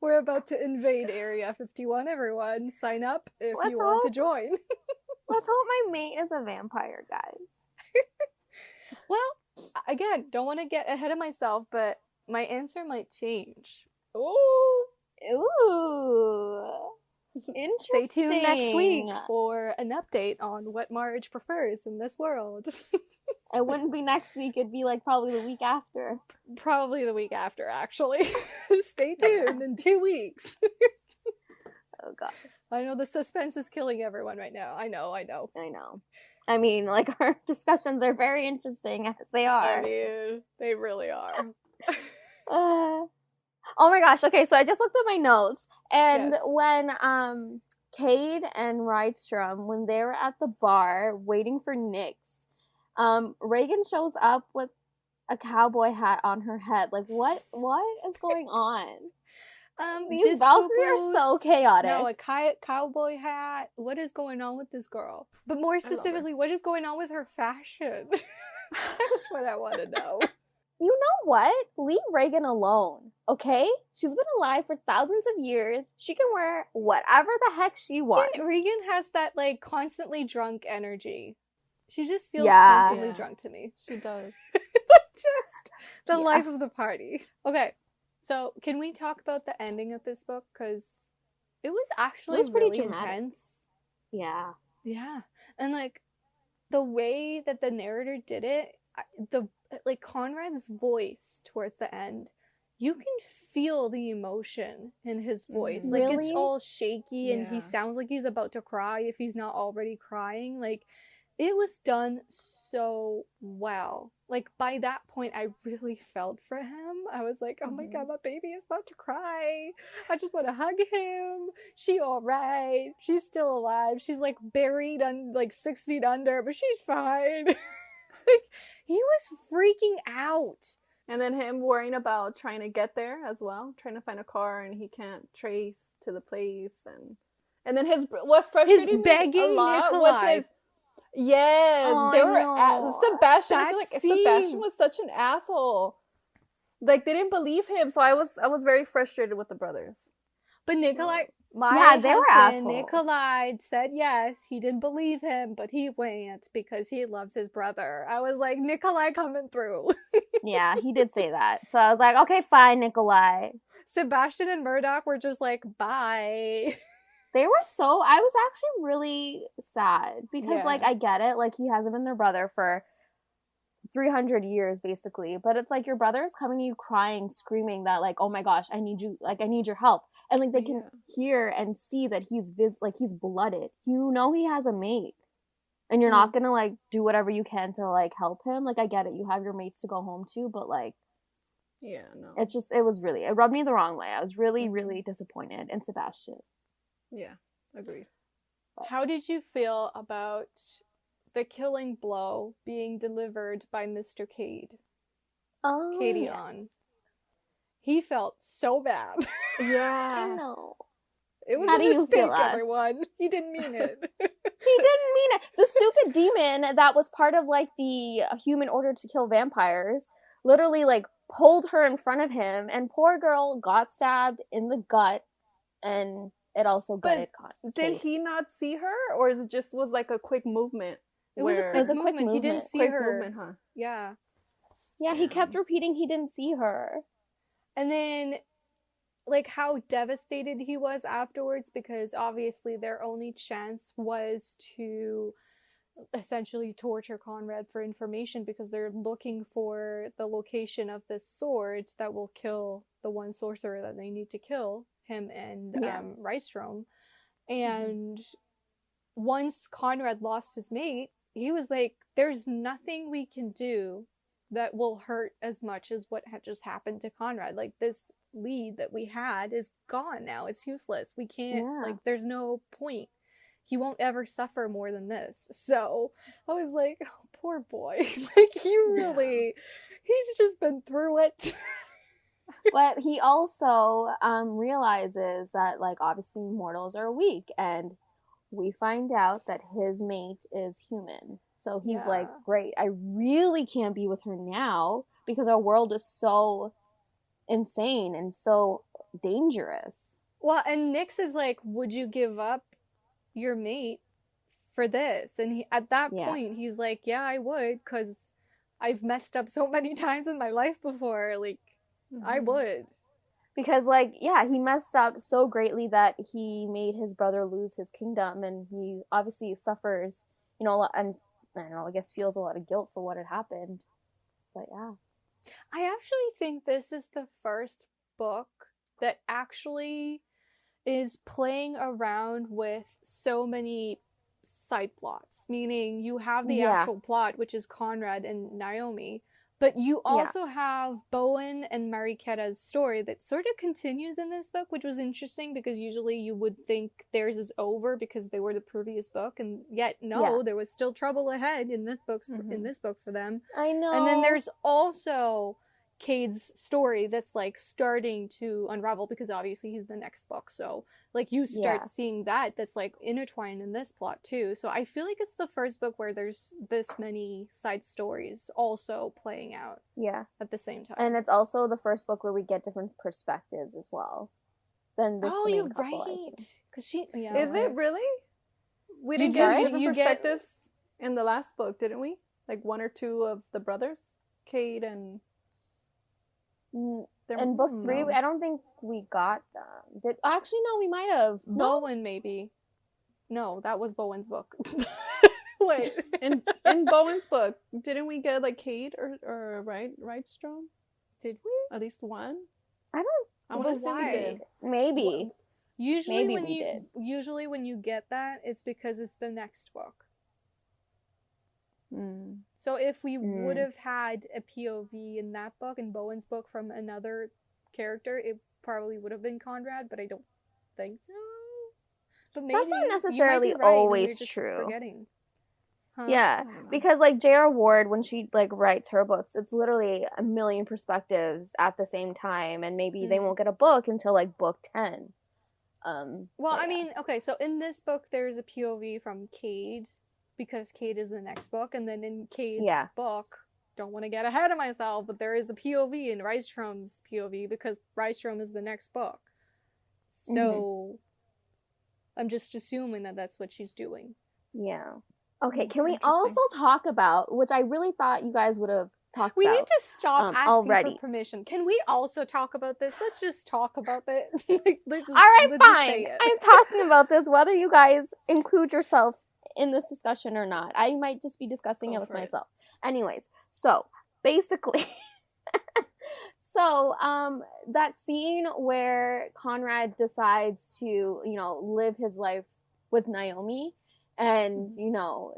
We're about to invade Area 51, everyone. Sign up if Let's you want to join. Let's hope my mate is a vampire, guys. Well, again, don't want to get ahead of myself, but my answer might change. Ooh. Interesting. Stay tuned next week for an update on what Marge prefers in this world. It wouldn't be next week, it'd be like probably the week after. Probably the week after, actually. Stay tuned in 2 weeks. Oh god. I know the suspense is killing everyone right now. I know. I mean, like, our discussions are very interesting as they are. I mean, they really are. Oh my gosh, okay, so I just looked at my notes, and Yes. when Cade and Rydstrom, when they were at the bar waiting for Nyx, Reagan shows up with a cowboy hat on her head. Like, what is going on? These Valkyrie are so chaotic. No, a cowboy hat. What is going on with this girl? But more specifically, what is going on with her fashion? That's what I want to know. You know what? Leave Reagan alone, okay? She's been alive for thousands of years. She can wear whatever the heck she wants. Regan has that, like, constantly drunk energy. She just feels constantly drunk to me. She does. Just the life of the party. Okay, so can we talk about the ending of this book? Because it was actually pretty really dramatic. intense. Yeah. Yeah, and like the way that the narrator did it, like Conrad's voice towards the end, you can feel the emotion in his voice. Like it's Really? all shaky, and he Yeah. sounds like he's about to cry if he's not already crying. Like it was done so well. Like by that point, I really felt for him. I was like, oh my god, my baby is about to cry. I just want to hug him. She all right. She's still alive. She's like buried like 6 feet under, but she's fine. Like he was freaking out. And then him worrying about trying to get there as well, trying to find a car, and he can't trace to the place, and then what frustrated me begging a lot Nikolai. was his. Yes, Oh, they I were know. Sebastian. I That feel like scene. Sebastian was such an asshole. Like they didn't believe him, so I was very frustrated with the brothers. But Nikolai, they were assholes. Nikolai said yes. He didn't believe him, but he went because he loves his brother. I was like, Nikolai coming through. Yeah, he did say that. So I was like, okay, fine, Nikolai. Sebastian and Murdoch were just like, bye. I was actually really sad because, like, I get it. Like, he hasn't been their brother for 300 years, basically. But it's like your brother is coming to you crying, screaming that, like, oh my gosh, I need you. Like, I need your help. And, like, they can hear and see that he's blooded. You know he has a mate. And you're not gonna, like, do whatever you can to, like, help him. Like, I get it. You have your mates to go home to. But, like, Yeah, no. it rubbed me the wrong way. I was really, really disappointed in Sebastian. Yeah, agreed. How did you feel about the killing blow being delivered by Mr. Cade? Oh, Cadeon. He felt so bad. Yeah. I know. It was How a do you mistake, feel, Ash? everyone. He didn't mean it. He didn't mean it. The stupid demon that was part of, like, the human order to kill vampires literally, like, pulled her in front of him, and poor girl got stabbed in the gut, and it also gutted Con. Did he not see her, or is it just was like a quick movement? It was a where- quick, a quick movement. He didn't movement. see quick her. movement, huh? Yeah. Yeah, he kept repeating he didn't see her. And then, like, how devastated he was afterwards, because obviously their only chance was to essentially torture Conrad for information, because they're looking for the location of this sword that will kill the one sorcerer that they need to kill, him and Rydstrom. And once Conrad lost his mate, he was like, there's nothing we can do that will hurt as much as what had just happened to Conrad. Like, this lead that we had is gone now. It's useless. We can't, like, there's no point. he won't ever suffer more than this. So I was like, oh, poor boy. Like, he's just been through it. But he also realizes that, like, obviously mortals are weak, and we find out that his mate is human. So he's like, great, I really can't be with her now because our world is so insane and so dangerous. Well, and Nyx is like, would you give up your mate for this? And at that point, he's like, yeah, I would, because I've messed up so many times in my life before. Like, I would. Because, like, he messed up so greatly that he made his brother lose his kingdom, and he obviously suffers, and I don't know, I guess feels a lot of guilt for what had happened. But yeah. I actually think this is the first book that actually is playing around with so many side plots, meaning you have the actual plot, which is Conrad and Naomi, but you also have Bowen and Mariketta's story that sort of continues in this book, which was interesting because usually you would think theirs is over because they were the previous book, and yet there was still trouble ahead in this book for them. I know. And then there's also Cade's story that's like starting to unravel because obviously he's the next book, so like you start seeing that's like intertwined in this plot too. So I feel like it's the first book where there's this many side stories also playing out at the same time, and it's also the first book where we get different perspectives as well than this the main couple, right, because she is it really we didn't get different perspectives in the last book, didn't we? Like one or two of the brothers, Cade and in book 3, I don't think we got them. Actually, no, we might have. Bowen, maybe. No, that was Bowen's book. Wait, in Bowen's book, didn't we get like Cade or Rydstrom? Did we? At least one? I want to say we did. Maybe. Usually when you get that, it's because it's the next book. So if we would have had a POV in that book, in Bowen's book, from another character, it probably would have been Conrad, but I don't think so. But maybe that's not necessarily always true. Forgetting. Huh? Yeah, because like J.R. Ward, when she like writes her books, it's literally a million perspectives at the same time, and maybe they won't get a book until like book 10. I mean, okay, so in this book, there's a POV from Cade, because Cade is the next book, and then in Cade's book, don't want to get ahead of myself, but there is a POV in Rydstrom's POV because Rydstrom is the next book. So I'm just assuming that that's what she's doing. Yeah. Okay, can we also talk about, which I really thought you guys would have talked about. We need to stop asking already. for permission. Can we also talk about this? Let's just talk about it. All right, fine. I'm talking about this, whether you guys include yourself in this discussion or not. I might just be discussing it with myself. Anyways, so basically, that scene where Conrad decides to, live his life with Naomi and,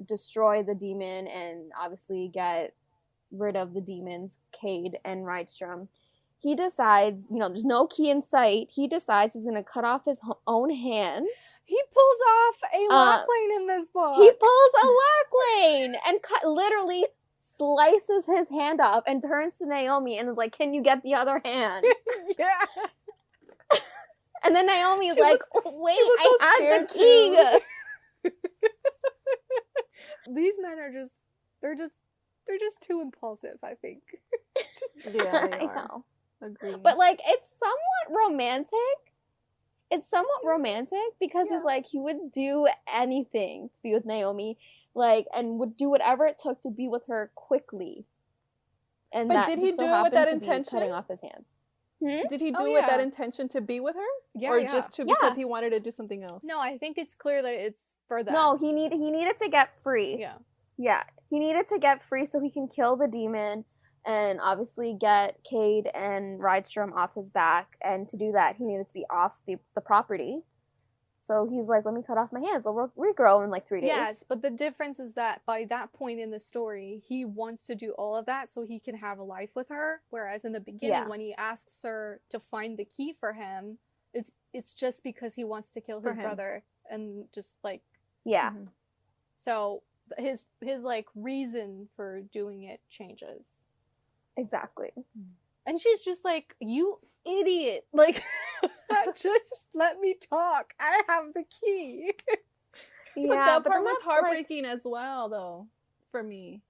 destroy the demon and obviously get rid of the demons, Cade and Rydstrom. He decides, there's no key in sight. He decides he's going to cut off his own hands. He pulls off a lock lane in this book. He pulls a lock lane and literally slices his hand off and turns to Naomi and is like, can you get the other hand? Yeah. And then Naomi's like, wait, I had the key. These men are they're just too impulsive, I think. Yeah, they are. I know. Agreed. But like, it's somewhat romantic because he's like, he would do anything to be with Naomi, like, and would do whatever it took to be with her quickly. And but did he do it with that intention? Cutting off his hands. Did he do it with that intention to be with her? Yeah, or just because he wanted to do something else? No, I think it's clear that it's for that. No, he needed to get free. Yeah. Yeah, he needed to get free so he can kill the demon and obviously get Cade and Rydstrom off his back. And to do that, he needed to be off the property. So he's like, let me cut off my hands. I'll regrow in like 3 days. Yes, but the difference is that by that point in the story, he wants to do all of that so he can have a life with her. Whereas in the beginning, when he asks her to find the key for him, it's just because he wants to kill his brother and just like Yeah. Mhm. So his like reason for doing it changes. Exactly. And she's just like, you idiot. Like, just let me talk. I have the key. But Yeah, that but part then was that, like, heartbreaking as well, though, for me.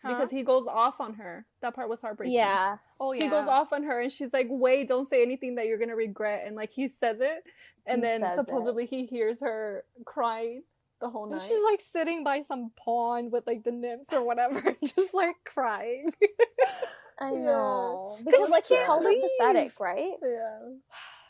Huh? Because he goes off on her. That part was heartbreaking. yeah. Oh, yeah. He goes off on her and she's like, wait, don't say anything that you're going to regret. And like he says it. And He then says supposedly he hears her crying the whole And night. she's like sitting by some pond with like the nymphs or whatever, just like crying. I Yeah. know. 'Cause Because, she like, he's can't hella leave. pathetic, right? Yeah.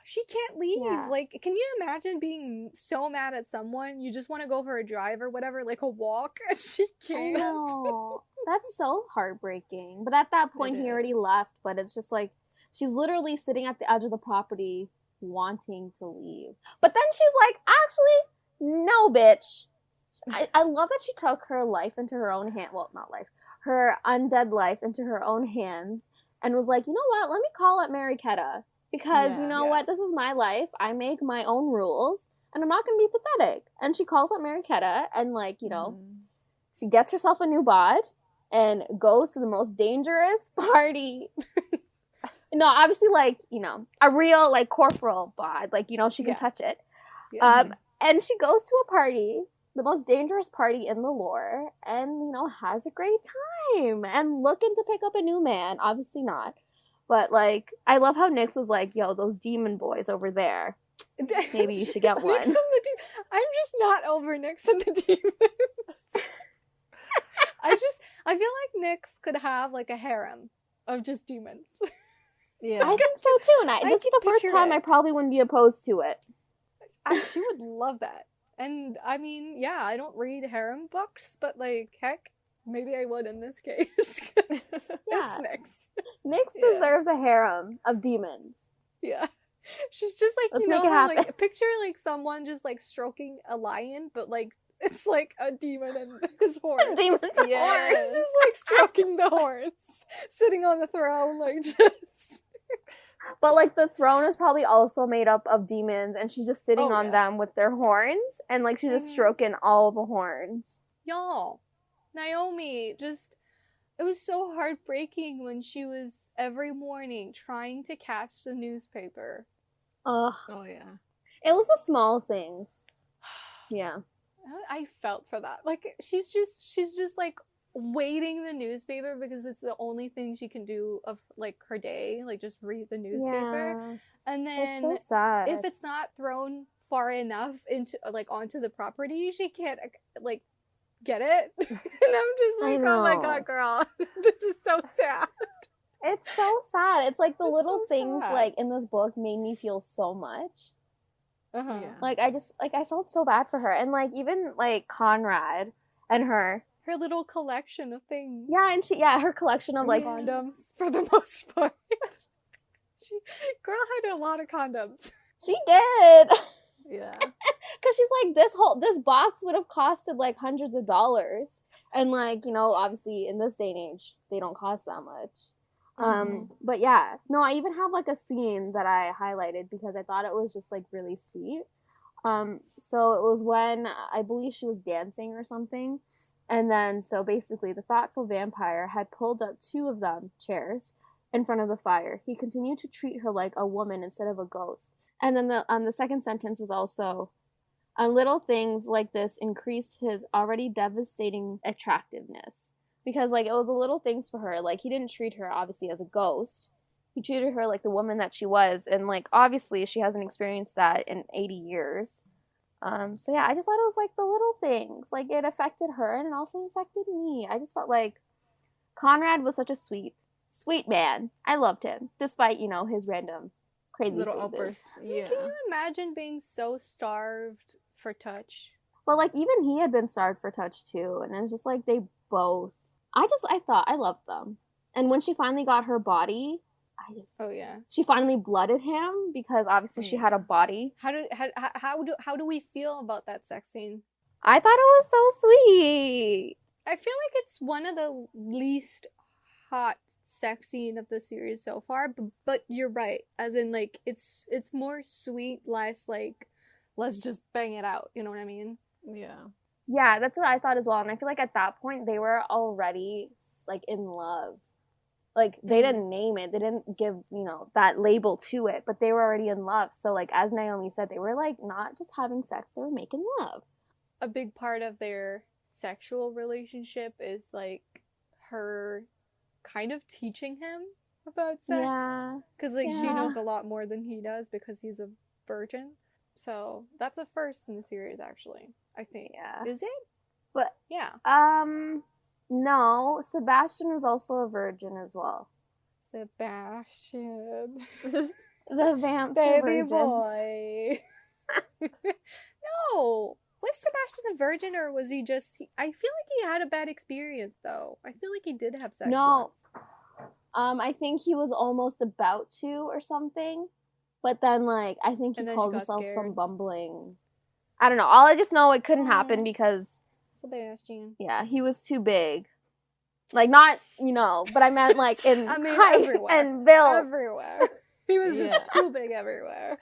She can't leave. Yeah. Like, can you imagine being so mad at someone? You just want to go for a drive or whatever, like a walk, and she I can't. know. That's so heartbreaking. But at that point, It he already is. left. But it's just like, she's literally sitting at the edge of the property wanting to leave. But then she's like, actually, no, bitch. I love that she took her life into her own hand. Well, not life. Her undead life into her own hands and was like, you know what? Let me call it Mariquetta. Because, you Yeah. know Yeah. what? This is my life. I make my own rules. And I'm not going to be pathetic. And she calls up Mariquetta and, like, you know, Mhm. she gets herself a new bod and goes to the most dangerous party. No, obviously, like, you know, a real, like, corporal bod. Like, you know, she can Yeah. touch it. Yeah. And she goes to a party, the most dangerous party in the lore, and, you know, has a great time. And looking to pick up a new man. Obviously not. But, like, I love how Nyx was like, yo, those demon boys over there. Maybe you should get Nyx one. and the I'm just not over Nyx and the demons. I feel like Nyx could have like a harem of just demons. Yeah. I think so too. And I this is can the first picture time it. I probably wouldn't be opposed to it. She would love that. And I mean, yeah, I don't read harem books, but like, heck, maybe I would in this case. 'Cause Yeah. It's Nyx. Nyx Yeah. deserves a harem of demons. Yeah. She's just like, Let's you make know, it how, happen. like, picture like someone just like stroking a lion, but like, it's like a demon and his horns. Demons of Yes. She's horns. just like stroking the horns, sitting on the throne, like just. But like the throne is probably also made up of demons, and she's just sitting Oh, on yeah. them with their horns, and like she's just Mhm. stroking all the horns. Y'all, Naomi just. It was so heartbreaking when she was every morning trying to catch the newspaper. Ugh. Oh, yeah. It was the small things. Yeah. I felt for that. Like she's just like waiting the newspaper because it's the only thing she can do of like her day, like just read the newspaper. Yeah. And It's then so sad. if it's not thrown far enough into like onto the property, she can't like get it. And I'm just I like, oh my know. god, girl, this is so sad. It's so sad. It's like the It's little so things sad. like in this book made me feel so much. Uh-huh. Yeah. Like I just like I felt so bad for her, and like even like Conrad and her. Her little collection of things. Yeah, and her collection of like condoms for the most part. Girl had a lot of condoms. she did. Yeah. Because she's like, this box would have costed like hundreds of dollars, and like, you know, obviously in this day and age they don't cost that much. But yeah, no, I even have like a scene that I highlighted because I thought it was just like really sweet. So it was when I believe she was dancing or something, and then so basically the thoughtful vampire had pulled up two of them chairs in front of the fire. He continued to treat her like a woman instead of a ghost. And then the second sentence was also, little things like this increased his already devastating attractiveness. Because, like, it was the little things for her. Like, he didn't treat her, obviously, as a ghost. He treated her like the woman that she was. And, like, obviously, she hasn't experienced that in 80 years. So, yeah, I just thought it was, like, the little things. Like, it affected her, and it also affected me. I just felt like Conrad was such a sweet man. I loved him, despite, you know, his random crazy Little phases. outbursts. Yeah. Can you imagine being so starved for touch? But, like, even he had been starved for touch, too. And it was just, like, they both... I thought I loved them. And when she finally got her body, Oh yeah. she finally blooded him because obviously she had a body. How do we feel about that sex scene? I thought it was so sweet. I feel like it's one of the least hot sex scene of the series so far, but you're right. As in, like, it's more sweet, less like, let's just bang it out. You know what I mean? Yeah. Yeah, that's what I thought as well. And I feel like at that point they were already like in love. Like they didn't name it. They didn't give, that label to it, but they were already in love. So like as Naomi said, they were like not just having sex, they were making love. A big part of their sexual relationship is like her kind of teaching him about sex. Yeah. Because like she knows a lot more than he does because he's a virgin. So that's a first in the series, actually, I think. Yeah. Is it? But yeah. No, Sebastian was also a virgin as well. Sebastian. The vamp baby boy. No. Was Sebastian a virgin, or was he just... I feel like he had a bad experience, though. I feel like he did have sex once. I think he was almost about to or something. But then, like, I think he called himself some bumbling... I don't know. All I just know it couldn't happen because... Sebastian. Yeah, he was too big. Like, not, but I meant, like, in height everywhere. And build. Everywhere. He was just too big everywhere.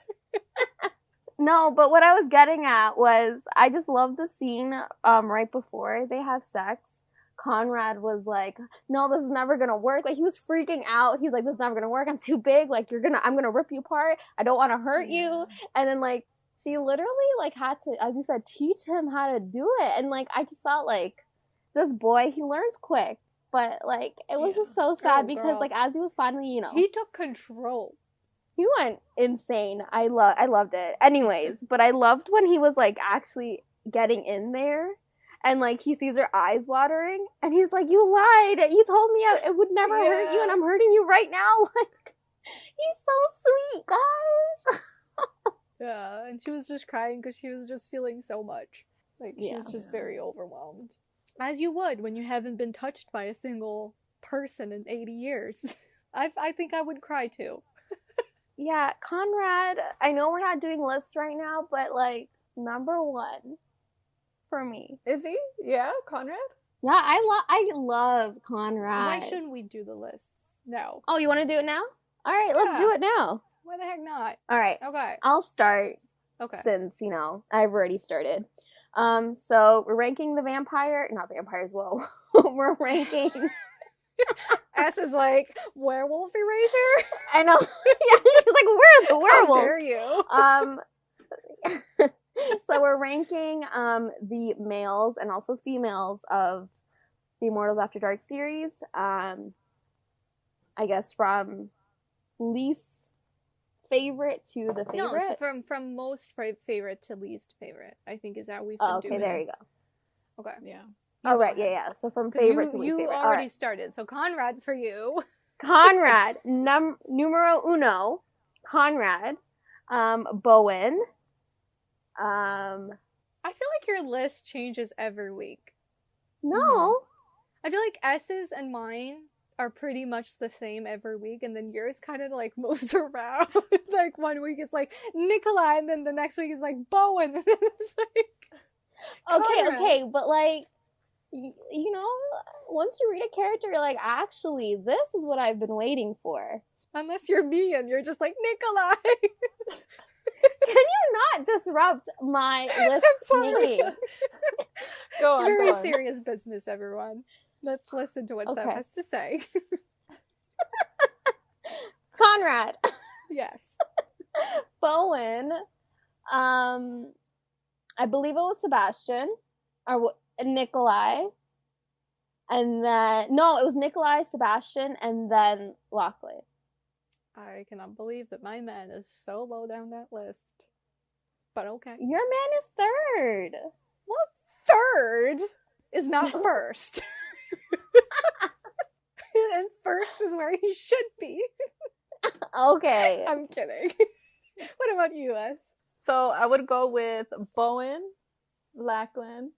No, but what I was getting at was, I just love the scene right before they have sex. Conrad was like, no, this is never gonna work. Like, he was freaking out. He's like, this is never gonna work. I'm too big. Like, I'm gonna rip you apart. I don't want to hurt you. And then, like, she literally, like, had to, as you said, teach him how to do it. And, like, I just thought, like, this boy, he learns quick. But, like, it was just so sad because, like, as he was finally, he took control. He went insane. I loved it. Anyways, but I loved when he was, like, actually getting in there. And, like, he sees her eyes watering. And he's like, you lied. You told me it would never hurt you. And I'm hurting you right now. Like, he's so sweet, guys. Yeah, and she was just crying because she was just feeling so much. Like, she was just very overwhelmed. As you would when you haven't been touched by a single person in 80 years. I think I would cry too. Yeah, Conrad, I know we're not doing lists right now, but, like, number one for me. Is he? Yeah, Conrad? Yeah, I love Conrad. Why shouldn't we do the lists? No. Oh, you want to do it now? All right, let's do it now. Why the heck not? All right. Okay. I'll start. Okay. Since, I've already started. So we're ranking the not vampires, whoa. We're ranking... S is like, werewolf eraser? I know. Yeah, she's like, where are the werewolves? How dare you? So we're ranking the males and also females of the Immortals After Dark series. I guess from least favorite to the favorite. No, so from most favorite to least favorite, I think is how we've been doing. Okay, there you go. Okay. Yeah. Oh, right, yeah. So from favorite to least favorite. You already started, so Conrad for you. Conrad, numero uno, Conrad, Bowen. I feel like your list changes every week. No. I feel like S's and mine are pretty much the same every week, and then yours kind of like moves around. Like one week it's like Nikolai, and then the next week is like Bowen, and then it's like Okay, but like, once you read a character, you're like, actually, this is what I've been waiting for. Unless you're me and you're just like, Nikolai! Can you not disrupt my list making? It's very serious business, everyone. Let's listen to what Seff has to say. Conrad. Yes. Bowen. I believe it was Sebastian. Or Nikolai. And then... No, it was Nikolai, Sebastian, and then Lockley. I cannot believe that my man is so low down that list. But okay. Your man is third. Well, third is not first. And first is where he should be. Okay. I'm kidding. What about you, Les? So I would go with Bowen, Lackland,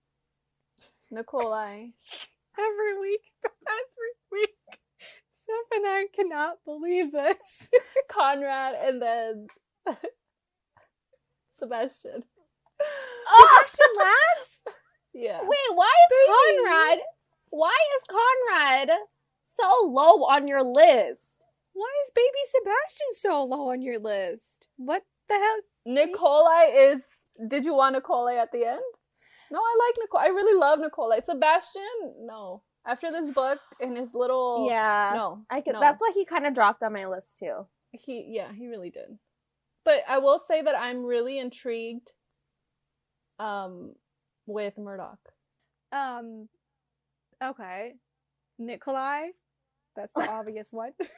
Nikolai. Every week. Seff and I cannot believe this. Conrad, and then Sebastian. Sebastian last? Yeah. Wait, why is Conrad so low on your list? Why is baby Sebastian so low on your list? What the hell? Nikolai is... Did you want Nikolai at the end? No, I like Nicole. I really love Nicole. Like Sebastian, no. After this book and his little no. That's why he kind of dropped on my list too. He really did. But I will say that I'm really intrigued with Murdoch. Okay. Nikolai. That's the obvious one. And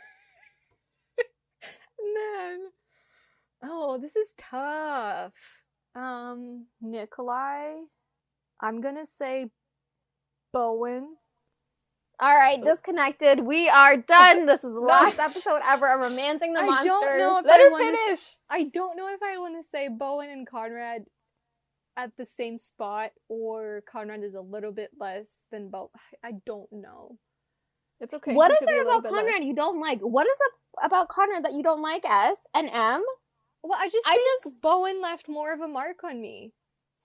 then oh, this is tough. Nikolai. I'm gonna say Bowen. All right, disconnected. We are done. This is the last episode ever of Romancing the Monsters. Let her finish. I don't know if I want to say Bowen and Conrad at the same spot, or Conrad is a little bit less than Bowen. I don't know. It's okay. What is it about Conrad you don't like? What is it about Conrad that you don't like, S and M? Well, I just think Bowen left more of a mark on me.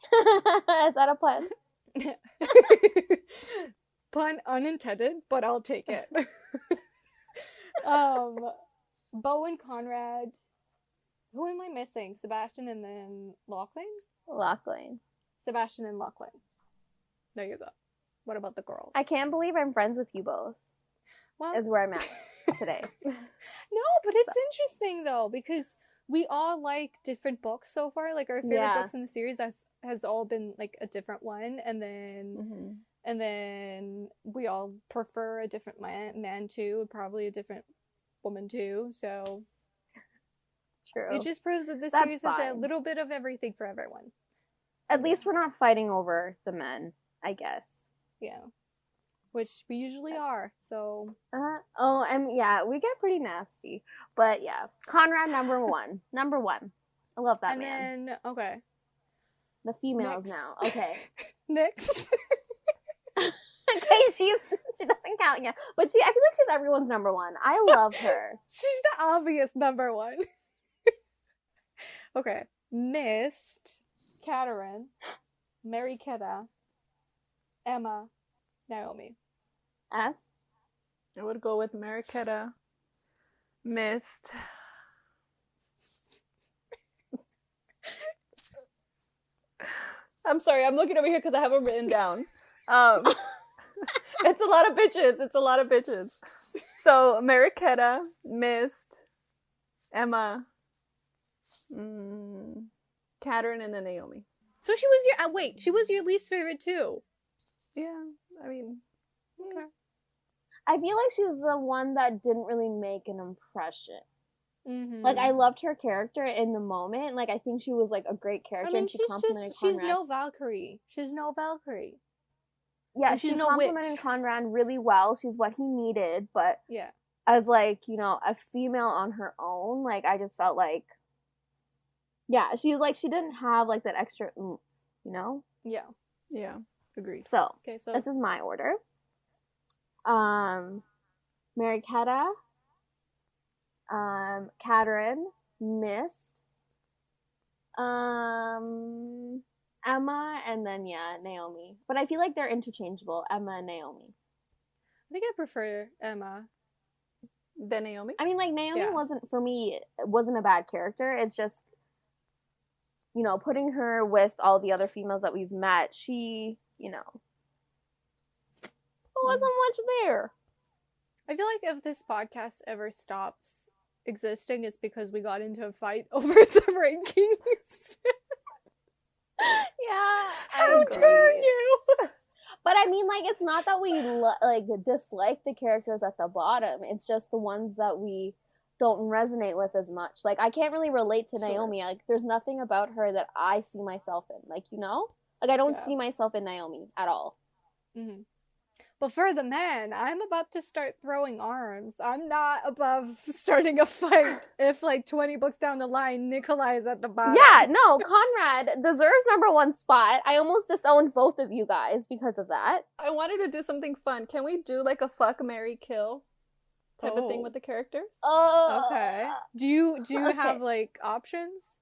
Is that a pun? Pun unintended, but I'll take it. Bowen, Conrad. Who am I missing? Sebastian and then Lachlan? Lachlan. Sebastian and Lachlan. There you go. What about the girls? I can't believe I'm friends with you both. Well, is where I'm at today. No, but it's interesting though, because we all like different books so far. Like our favorite books in the series has all been like a different one, and then we all prefer a different man too, probably a different woman too. So true. It just proves that this series is a little bit of everything for everyone. At least we're not fighting over the men, I guess. Yeah. Which we usually are, so... we get pretty nasty. But yeah, Conrad, number one. Number one. I love that man. And then, okay. The females now. Okay. Next. Okay, she doesn't count yet. But I feel like she's everyone's number one. I love her. She's the obvious number one. Okay. Mist, Katerin, Mariketa, Emma, Naomi. S? I would go with Mariketa, Mist. I'm sorry, I'm looking over here because I have them written down. It's a lot of bitches. So, Mariketa, Mist, Emma, Katerin, and then Naomi. So she was she was your least favorite too. Yeah, I mean, okay. I feel like she's the one that didn't really make an impression. Mm-hmm. Like, I loved her character in the moment. Like, I think she was, like, a great character, and she complimented Conrad. She's no Valkyrie. Yeah, she complimented Conrad really well. She's what he needed, but as, like, you know, a female on her own, like, I just felt like, she didn't have, like, that extra oomph, you know? Yeah. Yeah, agreed. So, this is my order. Mariketa, Katerin, Mist, Emma, and then Naomi. But I feel like they're interchangeable, Emma and Naomi. I think I prefer Emma than Naomi. I mean, like, Naomi wasn't a bad character. It's just, you know, putting her with all the other females that we've met, she, you know, wasn't much there. I feel like if this podcast ever stops existing, it's because we got into a fight over the rankings. How dare you? But I mean, like, it's not that we dislike the characters at the bottom. It's just the ones that we don't resonate with as much. Like, I can't really relate to Naomi. Like, there's nothing about her that I see myself in. Like, you know? Like, I don't see myself in Naomi at all. Mm-hmm. But for the men, I'm about to start throwing arms. I'm not above starting a fight if, like, 20 books down the line, Nikolai is at the bottom. Yeah, no, Conrad deserves number one spot. I almost disowned both of you guys because of that. I wanted to do something fun. Can we do, like, a fuck, marry, kill type of thing with the characters? Okay. Do you have, like, options?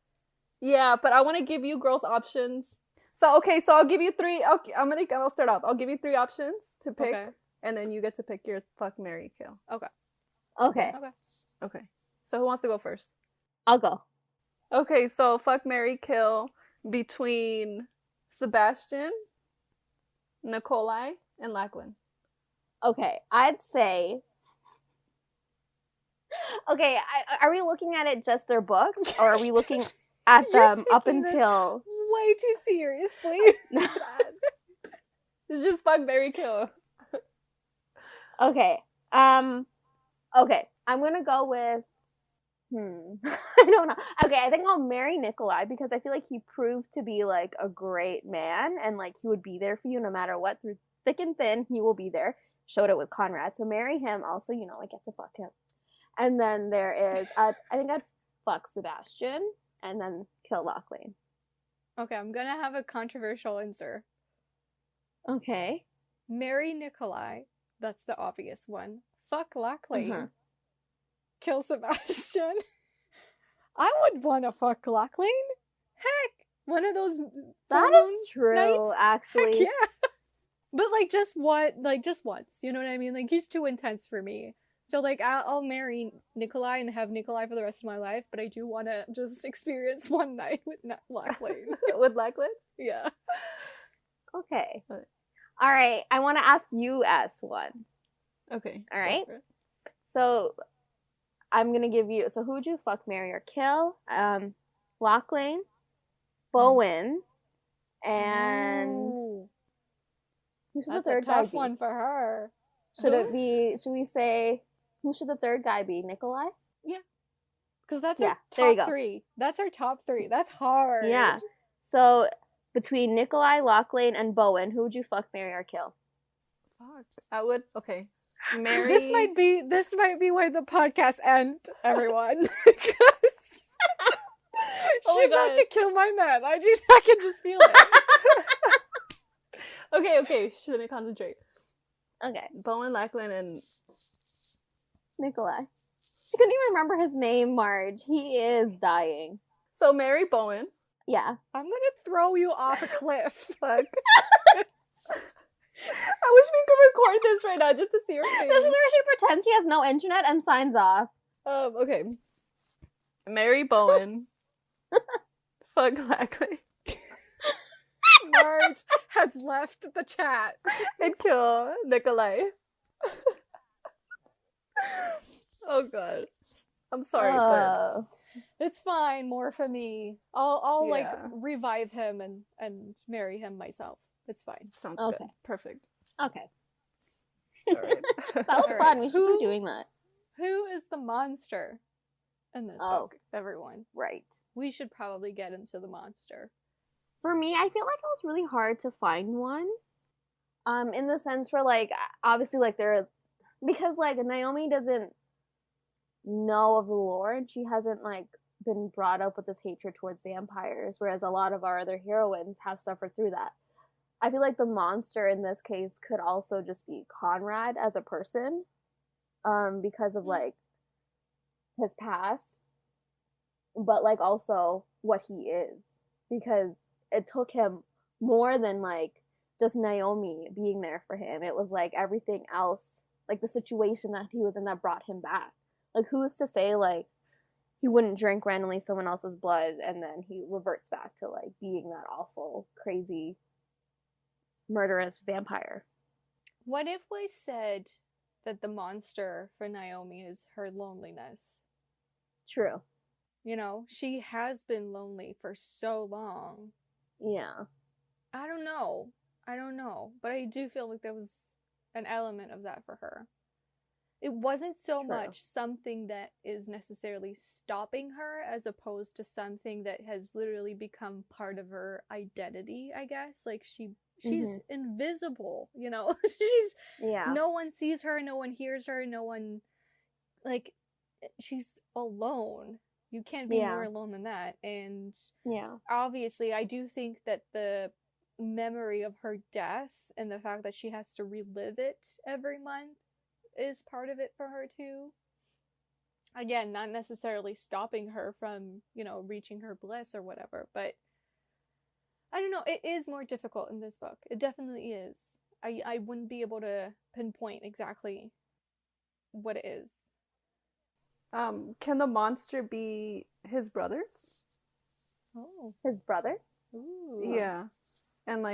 Yeah, but I want to give you girls options. So I'll give you three. Okay, I'll start off. I'll give you three options to pick, and then you get to pick your fuck, marry, kill. Okay. So who wants to go first? I'll go. Okay, so fuck, marry, kill between Sebastian, Nikolai, and Lachlan. Okay, I'd say. Okay, are we looking at it just their books, or are we looking at them up until? Way too seriously. It's just fuck, marry, kill. Okay. Okay. I'm gonna go with. I don't know. Okay, I think I'll marry Nikolai because I feel like he proved to be like a great man, and like he would be there for you no matter what, through thick and thin. He will be there. Showed it with Conrad. So marry him. Also, I get to fuck him. And then there is, I think I'd fuck Sebastian and then kill Lachlan. Okay, I'm gonna have a controversial answer. Okay. Marry Nikolai. That's the obvious one. Fuck Lachlan. Kill Sebastian. I would want to fuck Lachlan. Heck, one of those. That is true, nights? actually. Heck yeah. But just once. You know what I mean? Like, he's too intense for me. So I'll marry Nikolai and have Nikolai for the rest of my life. But I do want to just experience one night with Lachlan. With Lachlan? Yeah. Okay. All right. I want to ask you as one. Okay. All right. So I'm gonna give you. So who would you fuck, marry, or kill? Lachlan, Bowen, and who's the third guy? Tough one for her. Should we say who should the third guy be? Nikolai? Yeah, because that's our top three. That's our top three. That's hard. Yeah. So between Nikolai, Lachlan, and Bowen, who would you fuck, marry, or kill? Fuck. I would. Okay. Marry. This might be where the podcast end, everyone. Because she's about to kill my man. I can just feel it. Okay. Let me concentrate. Okay. Bowen, Lachlan, and Nikolai. She couldn't even remember his name, Marge. He is dying. So marry Bowen. Yeah. I'm gonna throw you off a cliff. Fuck. I wish we could record this right now just to see her face. This is where she pretends she has no internet and signs off. Okay. Marry Bowen. Fuck Lachlan. Marge has left the chat. And kill Nikolai. Oh god. I'm sorry, but it's fine. More for me. I'll revive him and marry him myself. It's fine. Sounds good. Perfect. Okay. All right. That was fun. We should keep doing that. Who is the monster in this book, everyone? Right. We should probably get into the monster. For me, I feel like it was really hard to find one. In the sense where, obviously, because, Naomi doesn't know of the lore, and she hasn't, been brought up with this hatred towards vampires, whereas a lot of our other heroines have suffered through that. I feel like the monster in this case could also just be Conrad as a person, because of, his past, but, also what he is, because it took him more than, just Naomi being there for him. It was, everything else, the situation that he was in that brought him back. Who's to say, he wouldn't drink randomly someone else's blood and then he reverts back to, being that awful, crazy, murderous vampire. What if we said that the monster for Naomi is her loneliness? True. She has been lonely for so long. Yeah. I don't know. But I do feel like there was an element of that for her. It wasn't so much something that is necessarily stopping her as opposed to something that has literally become part of her identity, I guess. She's invisible, she's no one sees her, no one hears her, no one she's alone. You can't be more alone than that. And obviously I do think that the memory of her death and the fact that she has to relive it every month is part of it for her too. Again, not necessarily stopping her from, reaching her bliss or whatever, but I don't know, it is more difficult in this book. It definitely is. I wouldn't be able to pinpoint exactly what it is. Can the monster be his brothers? Oh. His brothers? Ooh. Yeah. And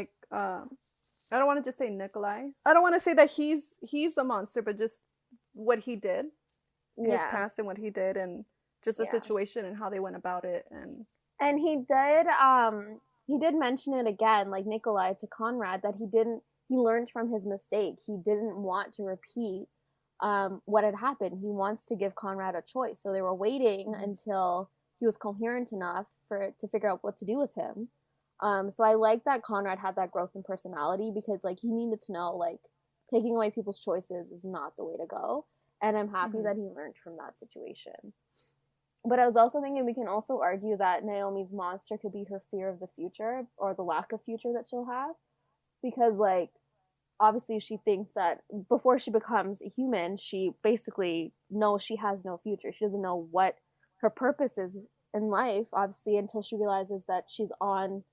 I don't want to just say Nikolai. I don't want to say that he's a monster, but just what he did, his past and what he did, and just the situation and how they went about it. And he did mention it again, like Nikolai to Conrad, that he learned from his mistake. He didn't want to repeat what had happened. He wants to give Conrad a choice. So they were waiting until he was coherent enough to figure out what to do with him. So I like that Conrad had that growth in personality, because like he needed to know, like, taking away people's choices is not the way to go. And I'm happy that he learned from that situation. But I was also thinking we can also argue that Naomi's monster could be her fear of the future, or the lack of future that she'll have. Because, like, obviously she thinks that before she becomes a human, she basically knows she has no future. She doesn't know what her purpose is in life, obviously, until she realizes that she's on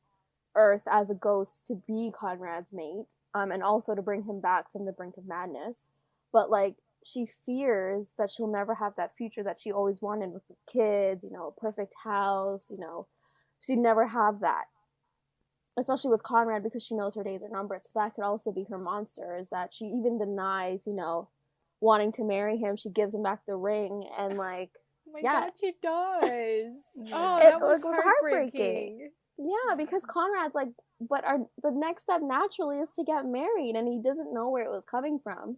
Earth as a ghost to be Conrad's mate, and also to bring him back from the brink of madness. But, like, she fears that she'll never have that future that she always wanted with the kids, you know, a perfect house, you know. She'd never have that. Especially with Conrad, because she knows her days are numbered. So that could also be her monster, is that she even denies, you know, wanting to marry him. She gives him back the ring, and, like, oh my God, she does. Oh, it that was heartbreaking. Yeah, because Conrad's like, but the next step naturally is to get married, and he doesn't know where it was coming from.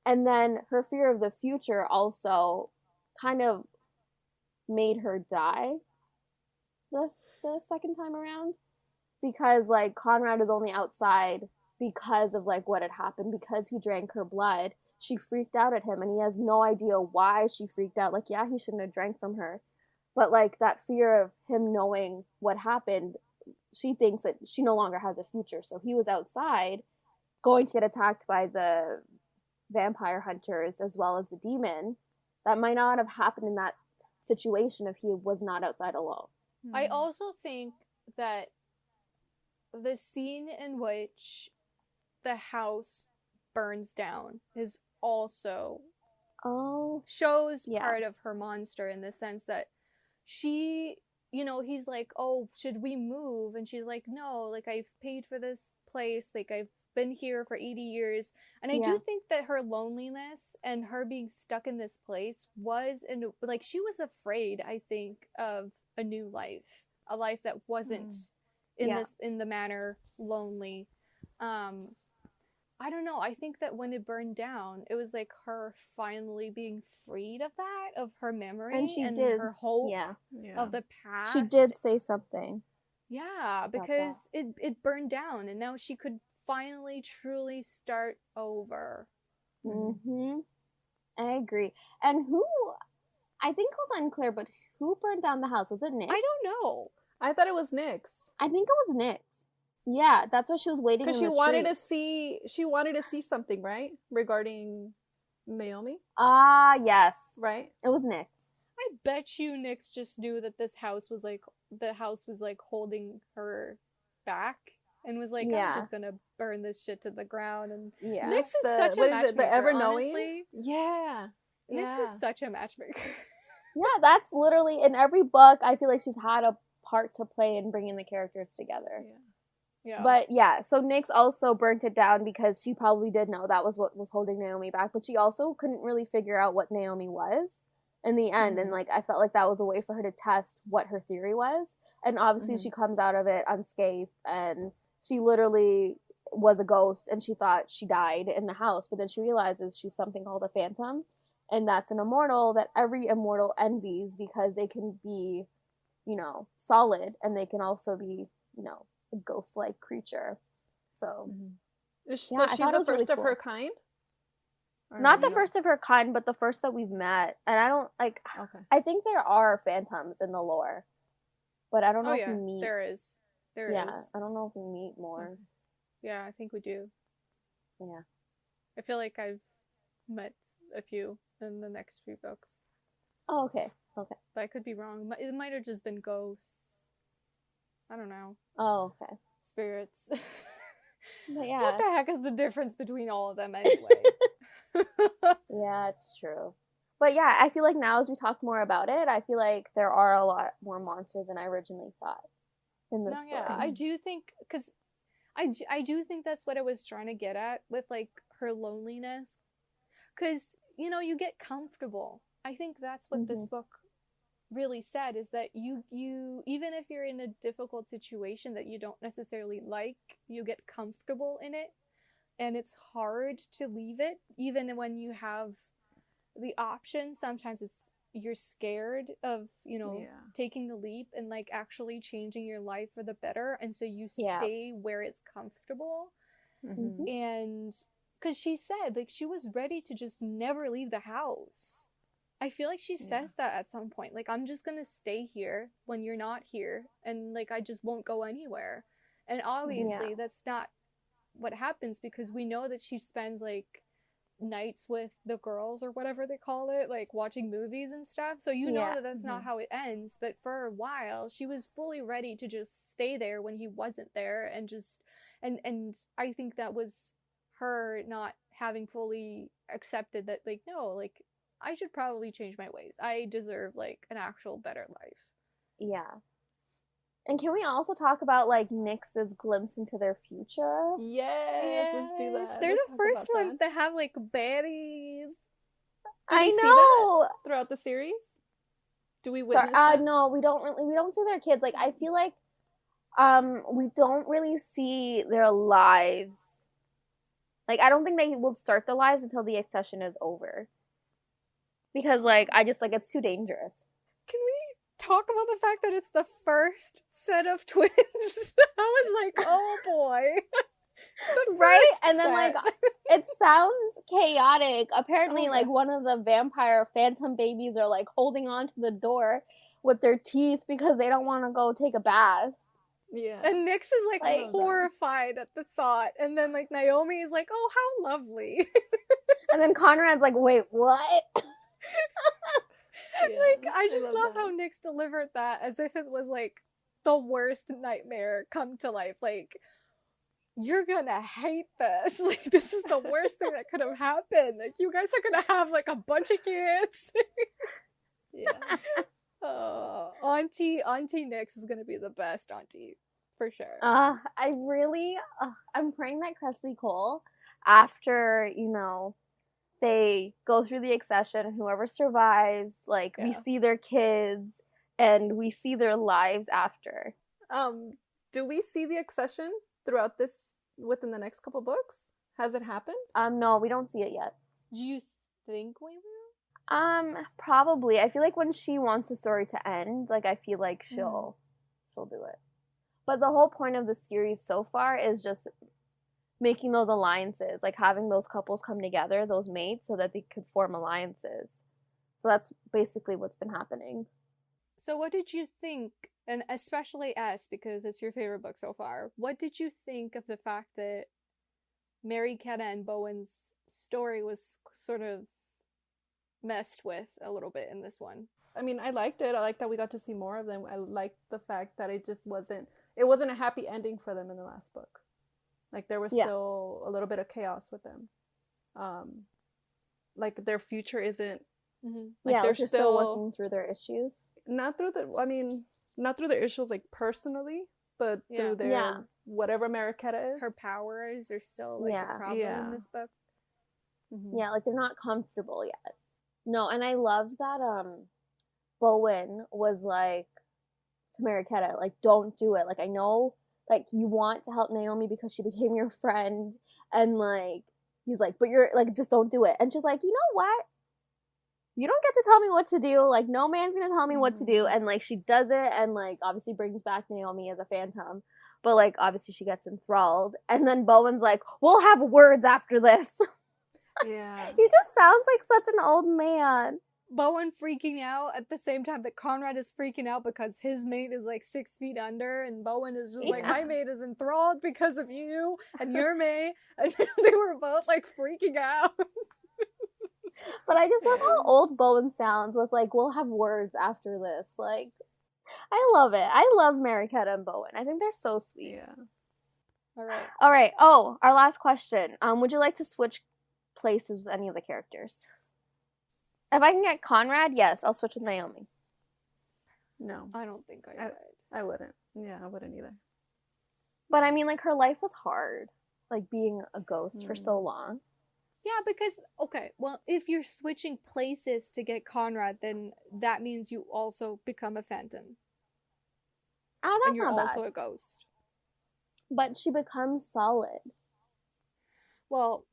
And then her fear of the future also kind of made her die the second time around. Because, like, Conrad is only outside because of, like, what had happened. Because he drank her blood, she freaked out at him, and he has no idea why she freaked out. Like, yeah, he shouldn't have drank from her. But, like, that fear of him knowing what happened, she thinks that she no longer has a future. So he was outside, going to get attacked by the vampire hunters as well as the demon. That might not have happened in that situation if he was not outside alone. I also think that the scene in which the house burns down is also shows part of her monster, in the sense that she, you know, he's like, oh, should we move? And she's like, no, like, I've paid for this place, like, I've been here for 80 years. And I do think that her loneliness and her being stuck in this place was, like, she was afraid, I think, of a new life, a life that wasn't in the manner lonely. I don't know, I think that when it burned down, it was like her finally being freed of that, of her memory, and her hope of the past. She did say something. Yeah, because it burned down, and now she could finally truly start over. I agree. And I think it was unclear, but who burned down the house? Was it Nyx? I don't know. I thought it was Nyx. I think it was Nyx. Yeah, that's why she was waiting. Because she wanted to see something, right, regarding Naomi. Yes, right. It was Nyx. I bet you Nyx just knew that the house was like holding her back, and was like, I'm just gonna burn this shit to the ground. And Nyx is such a matchmaker. The ever knowing. Honestly. Yeah. Nyx is such a matchmaker. Yeah, that's literally in every book. I feel like she's had a part to play in bringing the characters together. Yeah. But yeah, so Nyx also burnt it down because she probably did know that was what was holding Naomi back, but she also couldn't really figure out what Naomi was in the end. And like, I felt like that was a way for her to test what her theory was. And obviously she comes out of it unscathed, and she literally was a ghost, and she thought she died in the house, but then she realizes she's something called a phantom, and that's an immortal that every immortal envies, because they can be, you know, solid, and they can also be, you know, a ghost-like creature. So, she's the first of her kind? Not the first of her kind, but the first that we've met. And I don't, like, I think there are phantoms in the lore, but I don't know if we meet. There is. I don't know if we meet more. Yeah, I think we do. Yeah. I feel like I've met a few in the next few books. Oh, okay. But I could be wrong. It might have just been ghosts. I don't know. Oh, okay. Spirits. But yeah. What the heck is the difference between all of them anyway? Yeah, it's true. But yeah, I feel like now as we talk more about it, I feel like there are a lot more monsters than I originally thought in this story. Yeah, I do think, because I do think that's what I was trying to get at with like her loneliness, because you get comfortable. I think that's what this book really said, is that you even if you're in a difficult situation that you don't necessarily like, you get comfortable in it, and it's hard to leave it even when you have the option. Sometimes you're scared of taking the leap and like actually changing your life for the better, and so you stay where it's comfortable. And because she said like she was ready to just never leave the house. I feel like she says that at some point, like, I'm just gonna stay here when you're not here, and like I just won't go anywhere. And obviously that's not what happens, because we know that she spends like nights with the girls or whatever they call it, like watching movies and stuff, so that that's not how it ends. But for a while she was fully ready to just stay there when he wasn't there, and just and I think that was her not having fully accepted that, like, no, like, I should probably change my ways. I deserve like an actual better life. Yeah. And can we also talk about like Nyx's glimpse into their future? Yes, let's do that. They're the first ones that have like baddies. I know. Throughout the series, do we witness that? No, we don't see their kids. Like, I feel like we don't really see their lives. Like, I don't think they will start their lives until the accession is over. Because, like, I just, like, it's too dangerous. Can we talk about the fact that it's the first set of twins? I was like, oh boy. Right? And then, like, it sounds chaotic. Apparently, like, one of the vampire phantom babies are, like, holding on to the door with their teeth because they don't want to go take a bath. Yeah. And Nyx is, like horrified at the thought. And then, like, Naomi is like, oh, how lovely. And then Conrad's like, wait, what? Like, I just love how Nyx delivered that as if it was like the worst nightmare come to life. Like, you're gonna hate this. Like, this is the worst thing that could have happened. Like, you guys are gonna have like a bunch of kids. Auntie Nyx is gonna be the best auntie for sure. I'm praying that Kresley Cole, after they go through the accession, and whoever survives, like, we see their kids and we see their lives after. Do we see the accession throughout this, within the next couple books? Has it happened? No, we don't see it yet. Do you think we will? Probably. I feel like when she wants the story to end, like, I feel like she'll do it. But the whole point of the series so far is just making those alliances, like having those couples come together, those mates, so that they could form alliances. So that's basically what's been happening. So what did you think, and especially S, because it's your favorite book so far, what did you think of the fact that Mary Keta and Bowen's story was sort of messed with a little bit in this one? I mean, I liked it. I liked that we got to see more of them. I liked the fact that it wasn't a happy ending for them in the last book. Like, there was still a little bit of chaos with them. Like, their future isn't... Like, they're still working through their issues. Not through their issues, like, personally, but through their... whatever Mariquetta is. Her powers are still, like, a problem in this book. Yeah, like, they're not comfortable yet. No, and I loved that Bowen was like to Mariquetta, like, don't do it. Like, I know, like, you want to help Naomi because she became your friend, and, like, he's like, but you're, like, just don't do it. And she's like, you know what? You don't get to tell me what to do. Like, no man's gonna tell me what to do. And, like, she does it, and, like, obviously brings back Naomi as a phantom. But, like, obviously she gets enthralled. And then Bowen's like, we'll have words after this. Yeah. He just sounds like such an old man. Bowen freaking out at the same time that Conrad is freaking out because his mate is like 6 feet under, and Bowen is just like, my mate is enthralled because of you and your mate, and they were both like freaking out. But I just love how old Bowen sounds with like, we'll have words after this. Like, I love it. I love Mariquetta and Bowen. I think they're so sweet. Yeah. All right. Oh, our last question. Would you like to switch places with any of the characters? If I can get Conrad, yes, I'll switch with Naomi. No. I don't think I would. I wouldn't. Yeah, I wouldn't either. But I mean, like, her life was hard, like, being a ghost for so long. Yeah, because, okay, well, if you're switching places to get Conrad, then that means you also become a phantom. Oh, that's and you're not also bad. a ghost. But she becomes solid. Well,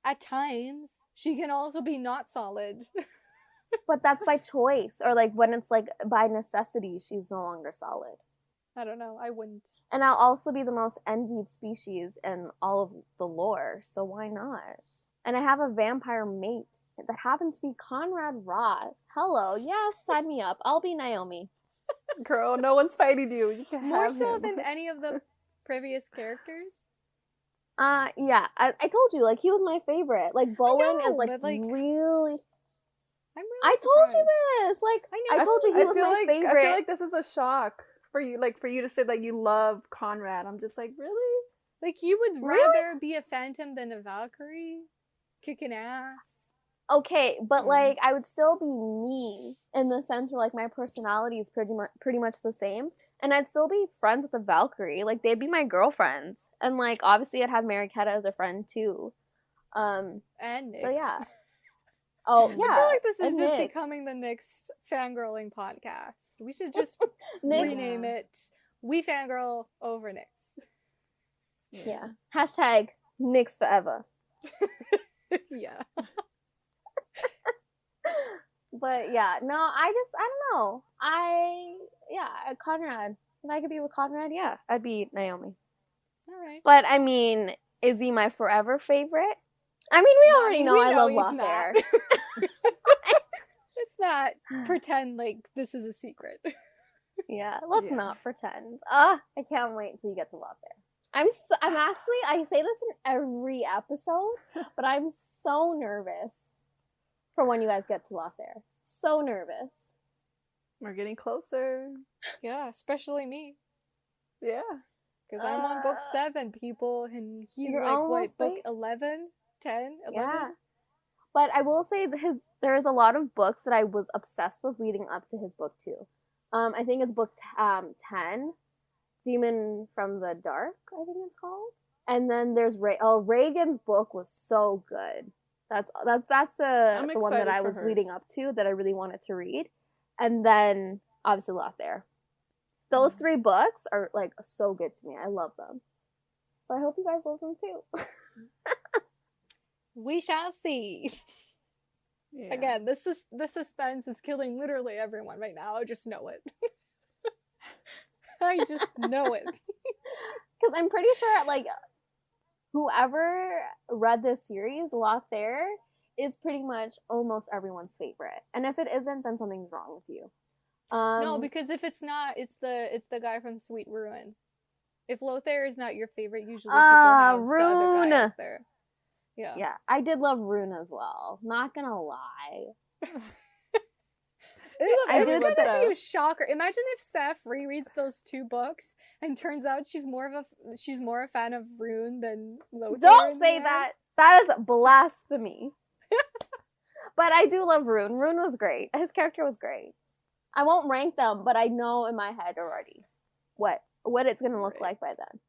at times, she can also be not solid. But that's by choice. Or, like, when it's, like, by necessity, she's no longer solid. I don't know, I wouldn't. And I'll also be the most envied species in all of the lore, so why not? And I have a vampire mate that happens to be Conrad Wroth. Hello, yes, sign me up. I'll be Naomi. Girl, no one's fighting you. You can More have so him. than any of the previous characters. Yeah, I told you, like, he was my favorite. Like, Bowen is, like, really... I'm really I told you surprised. this! Like, I know. I told you he was my favorite. I feel like this is a shock for you, like, for you to say that you love Conrad. I'm just like, really? Like, you would Really? rather be a phantom than a Valkyrie? Kicking ass? Okay, but, like, I would still be me in the sense where, like, my personality is pretty much the same. And I'd still be friends with the Valkyrie. Like, they'd be my girlfriends. And, like, obviously I'd have Mariketa as a friend, too. And Nyx. So, yeah. Oh, yeah. I feel like this is just Nyx. becoming the next fangirling podcast. We should just Nyx. rename it We Fangirl Over Nyx. Yeah. Hashtag Nyx forever. Yeah. But, yeah. No, I don't know. Conrad. If I could be with Conrad, yeah, I'd be Naomi. Alright. But, I mean, is he my forever favorite? I mean, we already know I love Lothair. It's not pretend like this is a secret. Yeah, let's not pretend. I can't wait until you get to Lothair. I'm actually, I say this in every episode, but I'm so nervous for when you guys get to Lothair. So nervous. We're getting closer. Yeah, especially me. Yeah. Because I'm on book 7, people, and he's You're like, what, almost book late. 11? 10? 11? Yeah. But I will say there's a lot of books that I was obsessed with leading up to his book 2. I think it's book 10, Demon from the Dark, I think it's called. And then there's Reagan's book was so good. That's the one that I was leading up to that I really wanted to read. And then obviously Lothair. Those 3 books are like so good to me. I love them. So I hope you guys love them too. We shall see. Yeah. Again, the suspense is killing literally everyone right now. I just know it. I just know it. Because I'm pretty sure, like, whoever read this series, Lothair, is pretty much almost everyone's favorite. And if it isn't, then something's wrong with you. No, because if it's not, it's the guy from Sweet Ruin. If Lothair is not your favorite, usually people have Rune. the other guys there. Yeah. Yeah, I did love Rune as well. Not gonna lie. I did that'd be a shocker. Imagine if Seff rereads those 2 books and turns out she's more a fan of Rune than Lothair. Don't say that. That is blasphemy. But I do love Rune. Rune was great. His character was great. I won't rank them, but I know in my head already what it's gonna look like by then.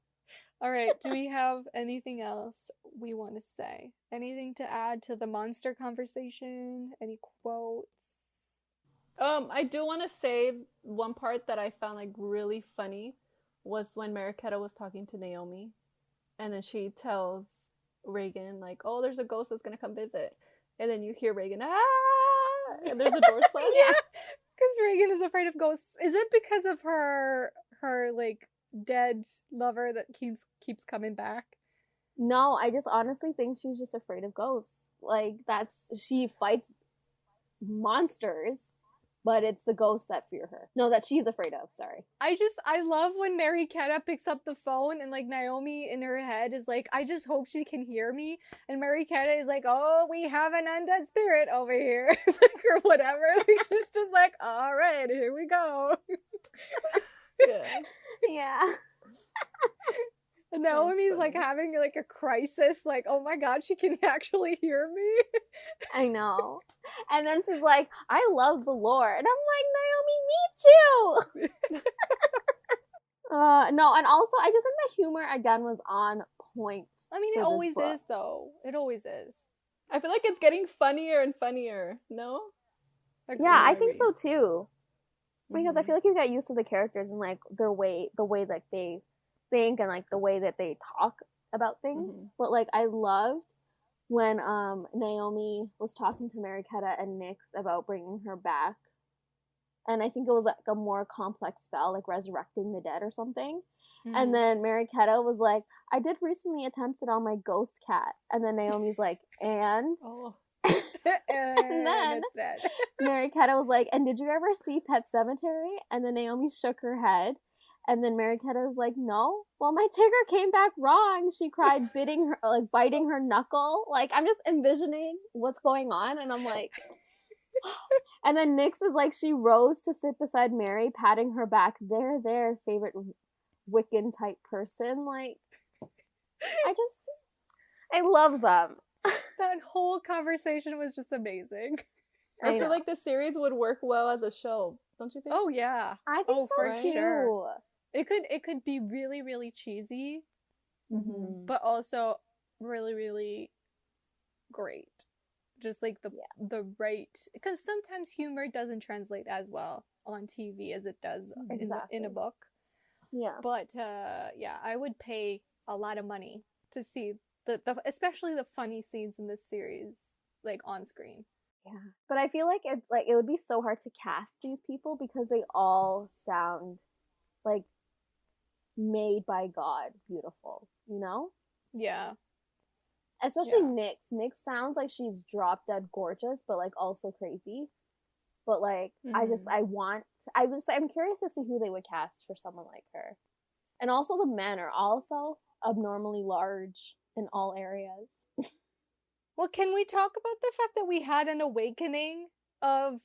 All right. Do we have anything else we want to say? Anything to add to the monster conversation? Any quotes? I do want to say one part that I found like really funny was when Mariketa was talking to Naomi, and then she tells Reagan like, "Oh, there's a ghost that's gonna come visit," and then you hear Reagan, and there's a door slam. Yeah, because Reagan is afraid of ghosts. Is it because of her like dead lover that keeps coming back? No, I just honestly think she's just afraid of ghosts. Like, she fights monsters, but it's the ghosts that fear her. No, that she's afraid of, sorry. I love when Mariketa picks up the phone and like Naomi in her head is like, I just hope she can hear me. And Mariketa is like, oh, we have an undead spirit over here. Like, or whatever. Like, she's just like, all right, here we go. Yeah. And Naomi's like having like a crisis, like, oh my god, she can actually hear me. I know. And then she's like, I love the lore. And I'm like, Naomi, me too. No, and also I just think the humor again was on point. I mean, it always is, though. It always is. I feel like it's getting funnier and funnier. No? Yeah, I think so too. Because I feel like you get used to the characters and like the way that they think and like the way that they talk about things. But like I loved when Naomi was talking to Mariketa and Nyx about bringing her back, and I think it was like a more complex spell, like resurrecting the dead or something. And then Mariketa was like, I did recently attempt it on my ghost cat. And then Naomi's like, and? And then Mariketa was like, and did you ever see Pet Sematary? And then Naomi shook her head. And then Mariketa was like, no. Well, my Tigger came back wrong. She cried, biting her knuckle. Like, I'm just envisioning what's going on. And I'm like... And then Nyx is like, she rose to sit beside Mary, patting her back. They're their favorite Wiccan type person. Like, I love them. That whole conversation was just amazing. I feel like the series would work well as a show, don't you think? Oh yeah, I think so for too. sure. It could be really, really cheesy, but also really, really great. Just like the right, because sometimes humor doesn't translate as well on TV as it does in a book. Yeah. But yeah, I would pay a lot of money to see the especially the funny scenes in this series, like on screen. Yeah. But I feel like it's like it would be so hard to cast these people because they all sound like made by God beautiful, you know? Yeah. Especially Nyx. Nyx sounds like she's drop dead gorgeous, but like also crazy. But like I'm curious to see who they would cast for someone like her. And also the men are also abnormally large in all areas. Well, can we talk about the fact that we had an awakening of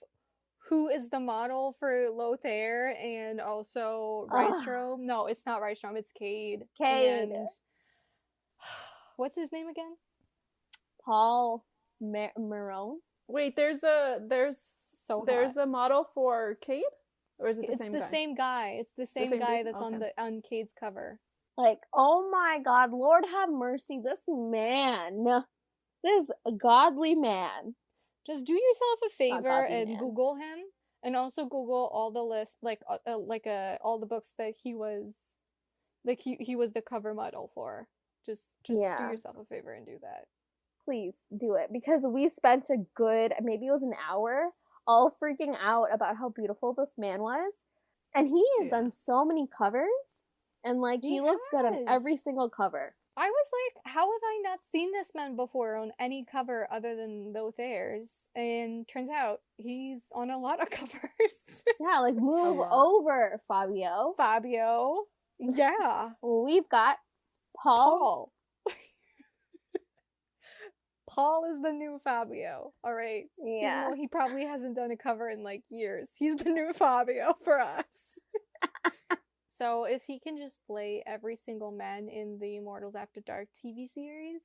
who is the model for Lothair and also Rystrom? No, it's not Rystrom, it's Cade. And what's his name again? Paul Marron. Wait, there's a model for Cade? Or is it the same guy? It's the same guy. It's the same guy that's on Cade's cover. Like, oh my God, Lord have mercy, this godly man. Just do yourself a favor and Google him, and also Google all the list, all the books that he was the cover model for. Just do yourself a favor and do that. Please do it, because we spent a good, maybe it was an hour, all freaking out about how beautiful this man was, and he has done so many covers, and like he looks good on every single cover. I was like, how have I not seen this man before on any cover other than Lothair's? And turns out he's on a lot of covers. Yeah, like move over, Fabio. Yeah. We've got Paul. Paul is the new Fabio, alright? Yeah. Even though he probably hasn't done a cover in like years. He's the new Fabio for us. So if he can just play every single man in the Immortals After Dark TV series,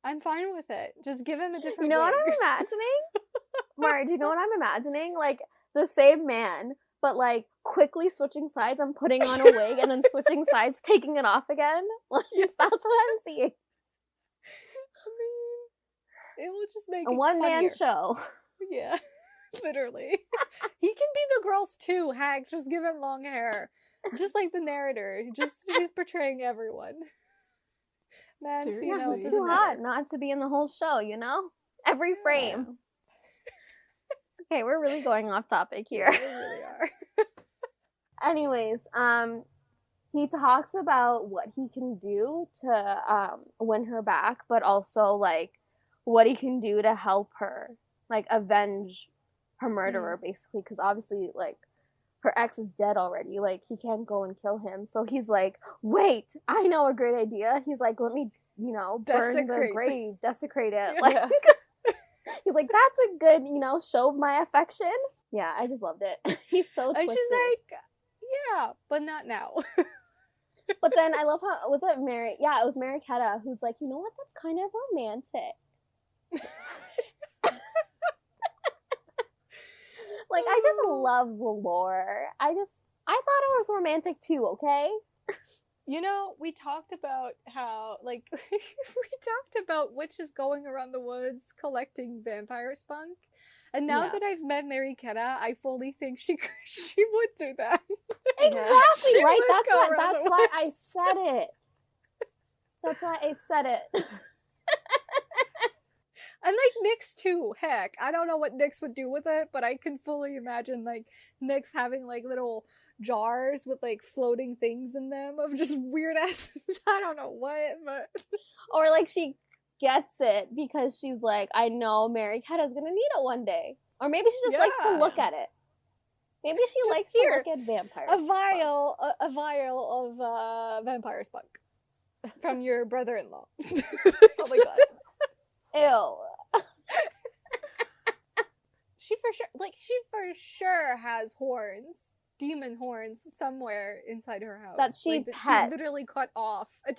I'm fine with it. Just give him a different You know wig. what I'm imagining? Mar, do you know what I'm imagining? Like, the same man, but like quickly switching sides and putting on a wig and then switching sides, taking it off again. Like, that's what I'm seeing. I mean, it will just make a one-man show. Yeah. Literally. He can be the girls too, heck. Just give him long hair. Just like the narrator. He's portraying everyone. Man, yeah, it's too hot not to be in the whole show, you know? Every frame. Okay, we're really going off topic here. We really are. Anyways, he talks about what he can do to win her back, but also like what he can do to help her, like avenge her murderer, basically, because obviously, like, her ex is dead already. Like, he can't go and kill him. So he's like, wait, I know a great idea. He's like, let me, burn the grave, desecrate it. Yeah. Like, he's like, that's a good, show of my affection. Yeah, I just loved it. He's so twisted. And she's like, yeah, but not now. But then I love how, was it Mary? Yeah, it was Mariketa who's like, you know what? That's kind of romantic. Like, I just love the lore. I thought it was romantic too, okay? You know, we talked about how, like, we talked about witches going around the woods collecting vampire spunk. And now that I've met Mary Kenna, I fully think she would do that. Exactly, right? That's why I said it. That's why I said it. And like Nyx too, heck. I don't know what Nyx would do with it, but I can fully imagine like Nyx having like little jars with like floating things in them of just weird ass I don't know what, but or like she gets it because she's like, I know Mary Ketta's gonna need it one day. Or maybe she just likes to look at it. Maybe she just likes to look at vampires. A vial of vampire spunk from your brother-in-law. Oh my god. Ew. She for sure has horns, demon horns, somewhere inside her house. That she pets. She literally cut off a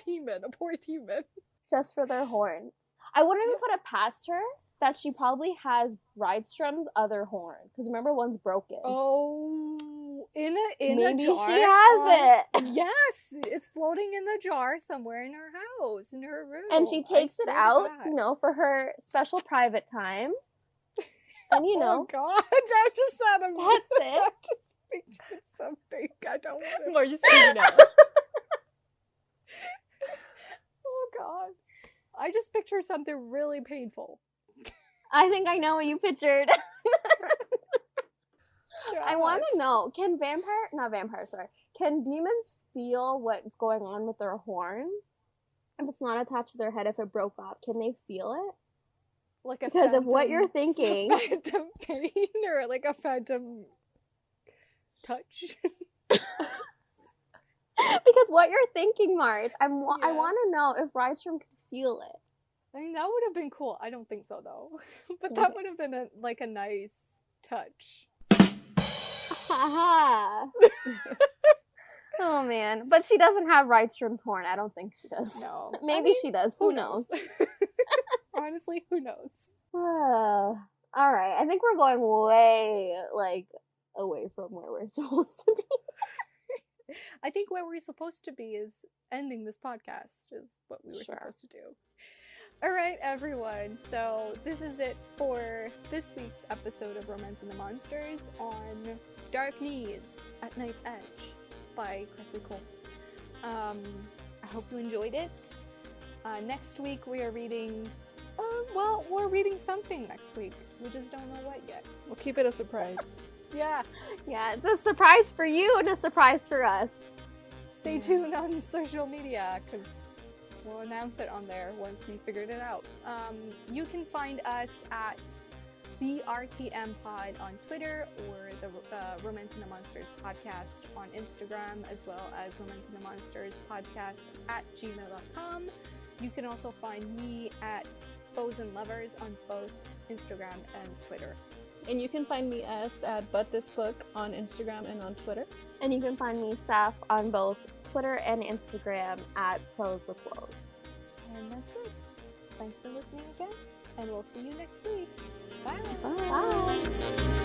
poor demon. Just for their horns. I wouldn't even put it past her that she probably has Rydstrom's other horn. Because remember, one's broken. Oh, in a jar. Maybe she has it. Yes, it's floating in the jar somewhere in her house, in her room. And she takes it out, for her special private time. And Oh god, I just saw them. That's it. I just pictured something. I don't want to. Or just figured out. Oh god. I just pictured something really painful. I think I know what you pictured. I want to know, can demons feel what's going on with their horn? If it's not attached to their head, if it broke off, can they feel it? Like a because of what you're thinking. A phantom pain or like a phantom touch. Because what you're thinking, Marge, I want to know if Rydstrom could feel it. I mean, that would have been cool. I don't think so, though. But that would have been a nice touch. Haha. Oh, man. But she doesn't have Rydstrom's horn. I don't think she does. No. Maybe she does. Who knows? Honestly, who knows? All right. I think we're going way, away from where we're supposed to be. I think where we're supposed to be is ending this podcast is what we were supposed to do. All right, everyone. So this is it for this week's episode of Romance and the Monsters on Dark Knees at Night's Edge by Kresley Cole. I hope you enjoyed it. Next week we are reading... we're reading something next week. We just don't know what yet. We'll keep it a surprise. Yeah. Yeah, it's a surprise for you and a surprise for us. Stay tuned on social media, because we'll announce it on there once we figured it out. You can find us at the RTM Pod on Twitter or the Romance and the Monsters podcast on Instagram, as well as Romance and the Monsters podcast at gmail.com. You can also find me at Foes and Lovers on both Instagram and Twitter. And you can find me at But This Book on Instagram and on Twitter. And you can find me, Seff, on both Twitter and Instagram at Prose with Woes. And that's it. Thanks for listening again, and we'll see you next week. Bye. Bye.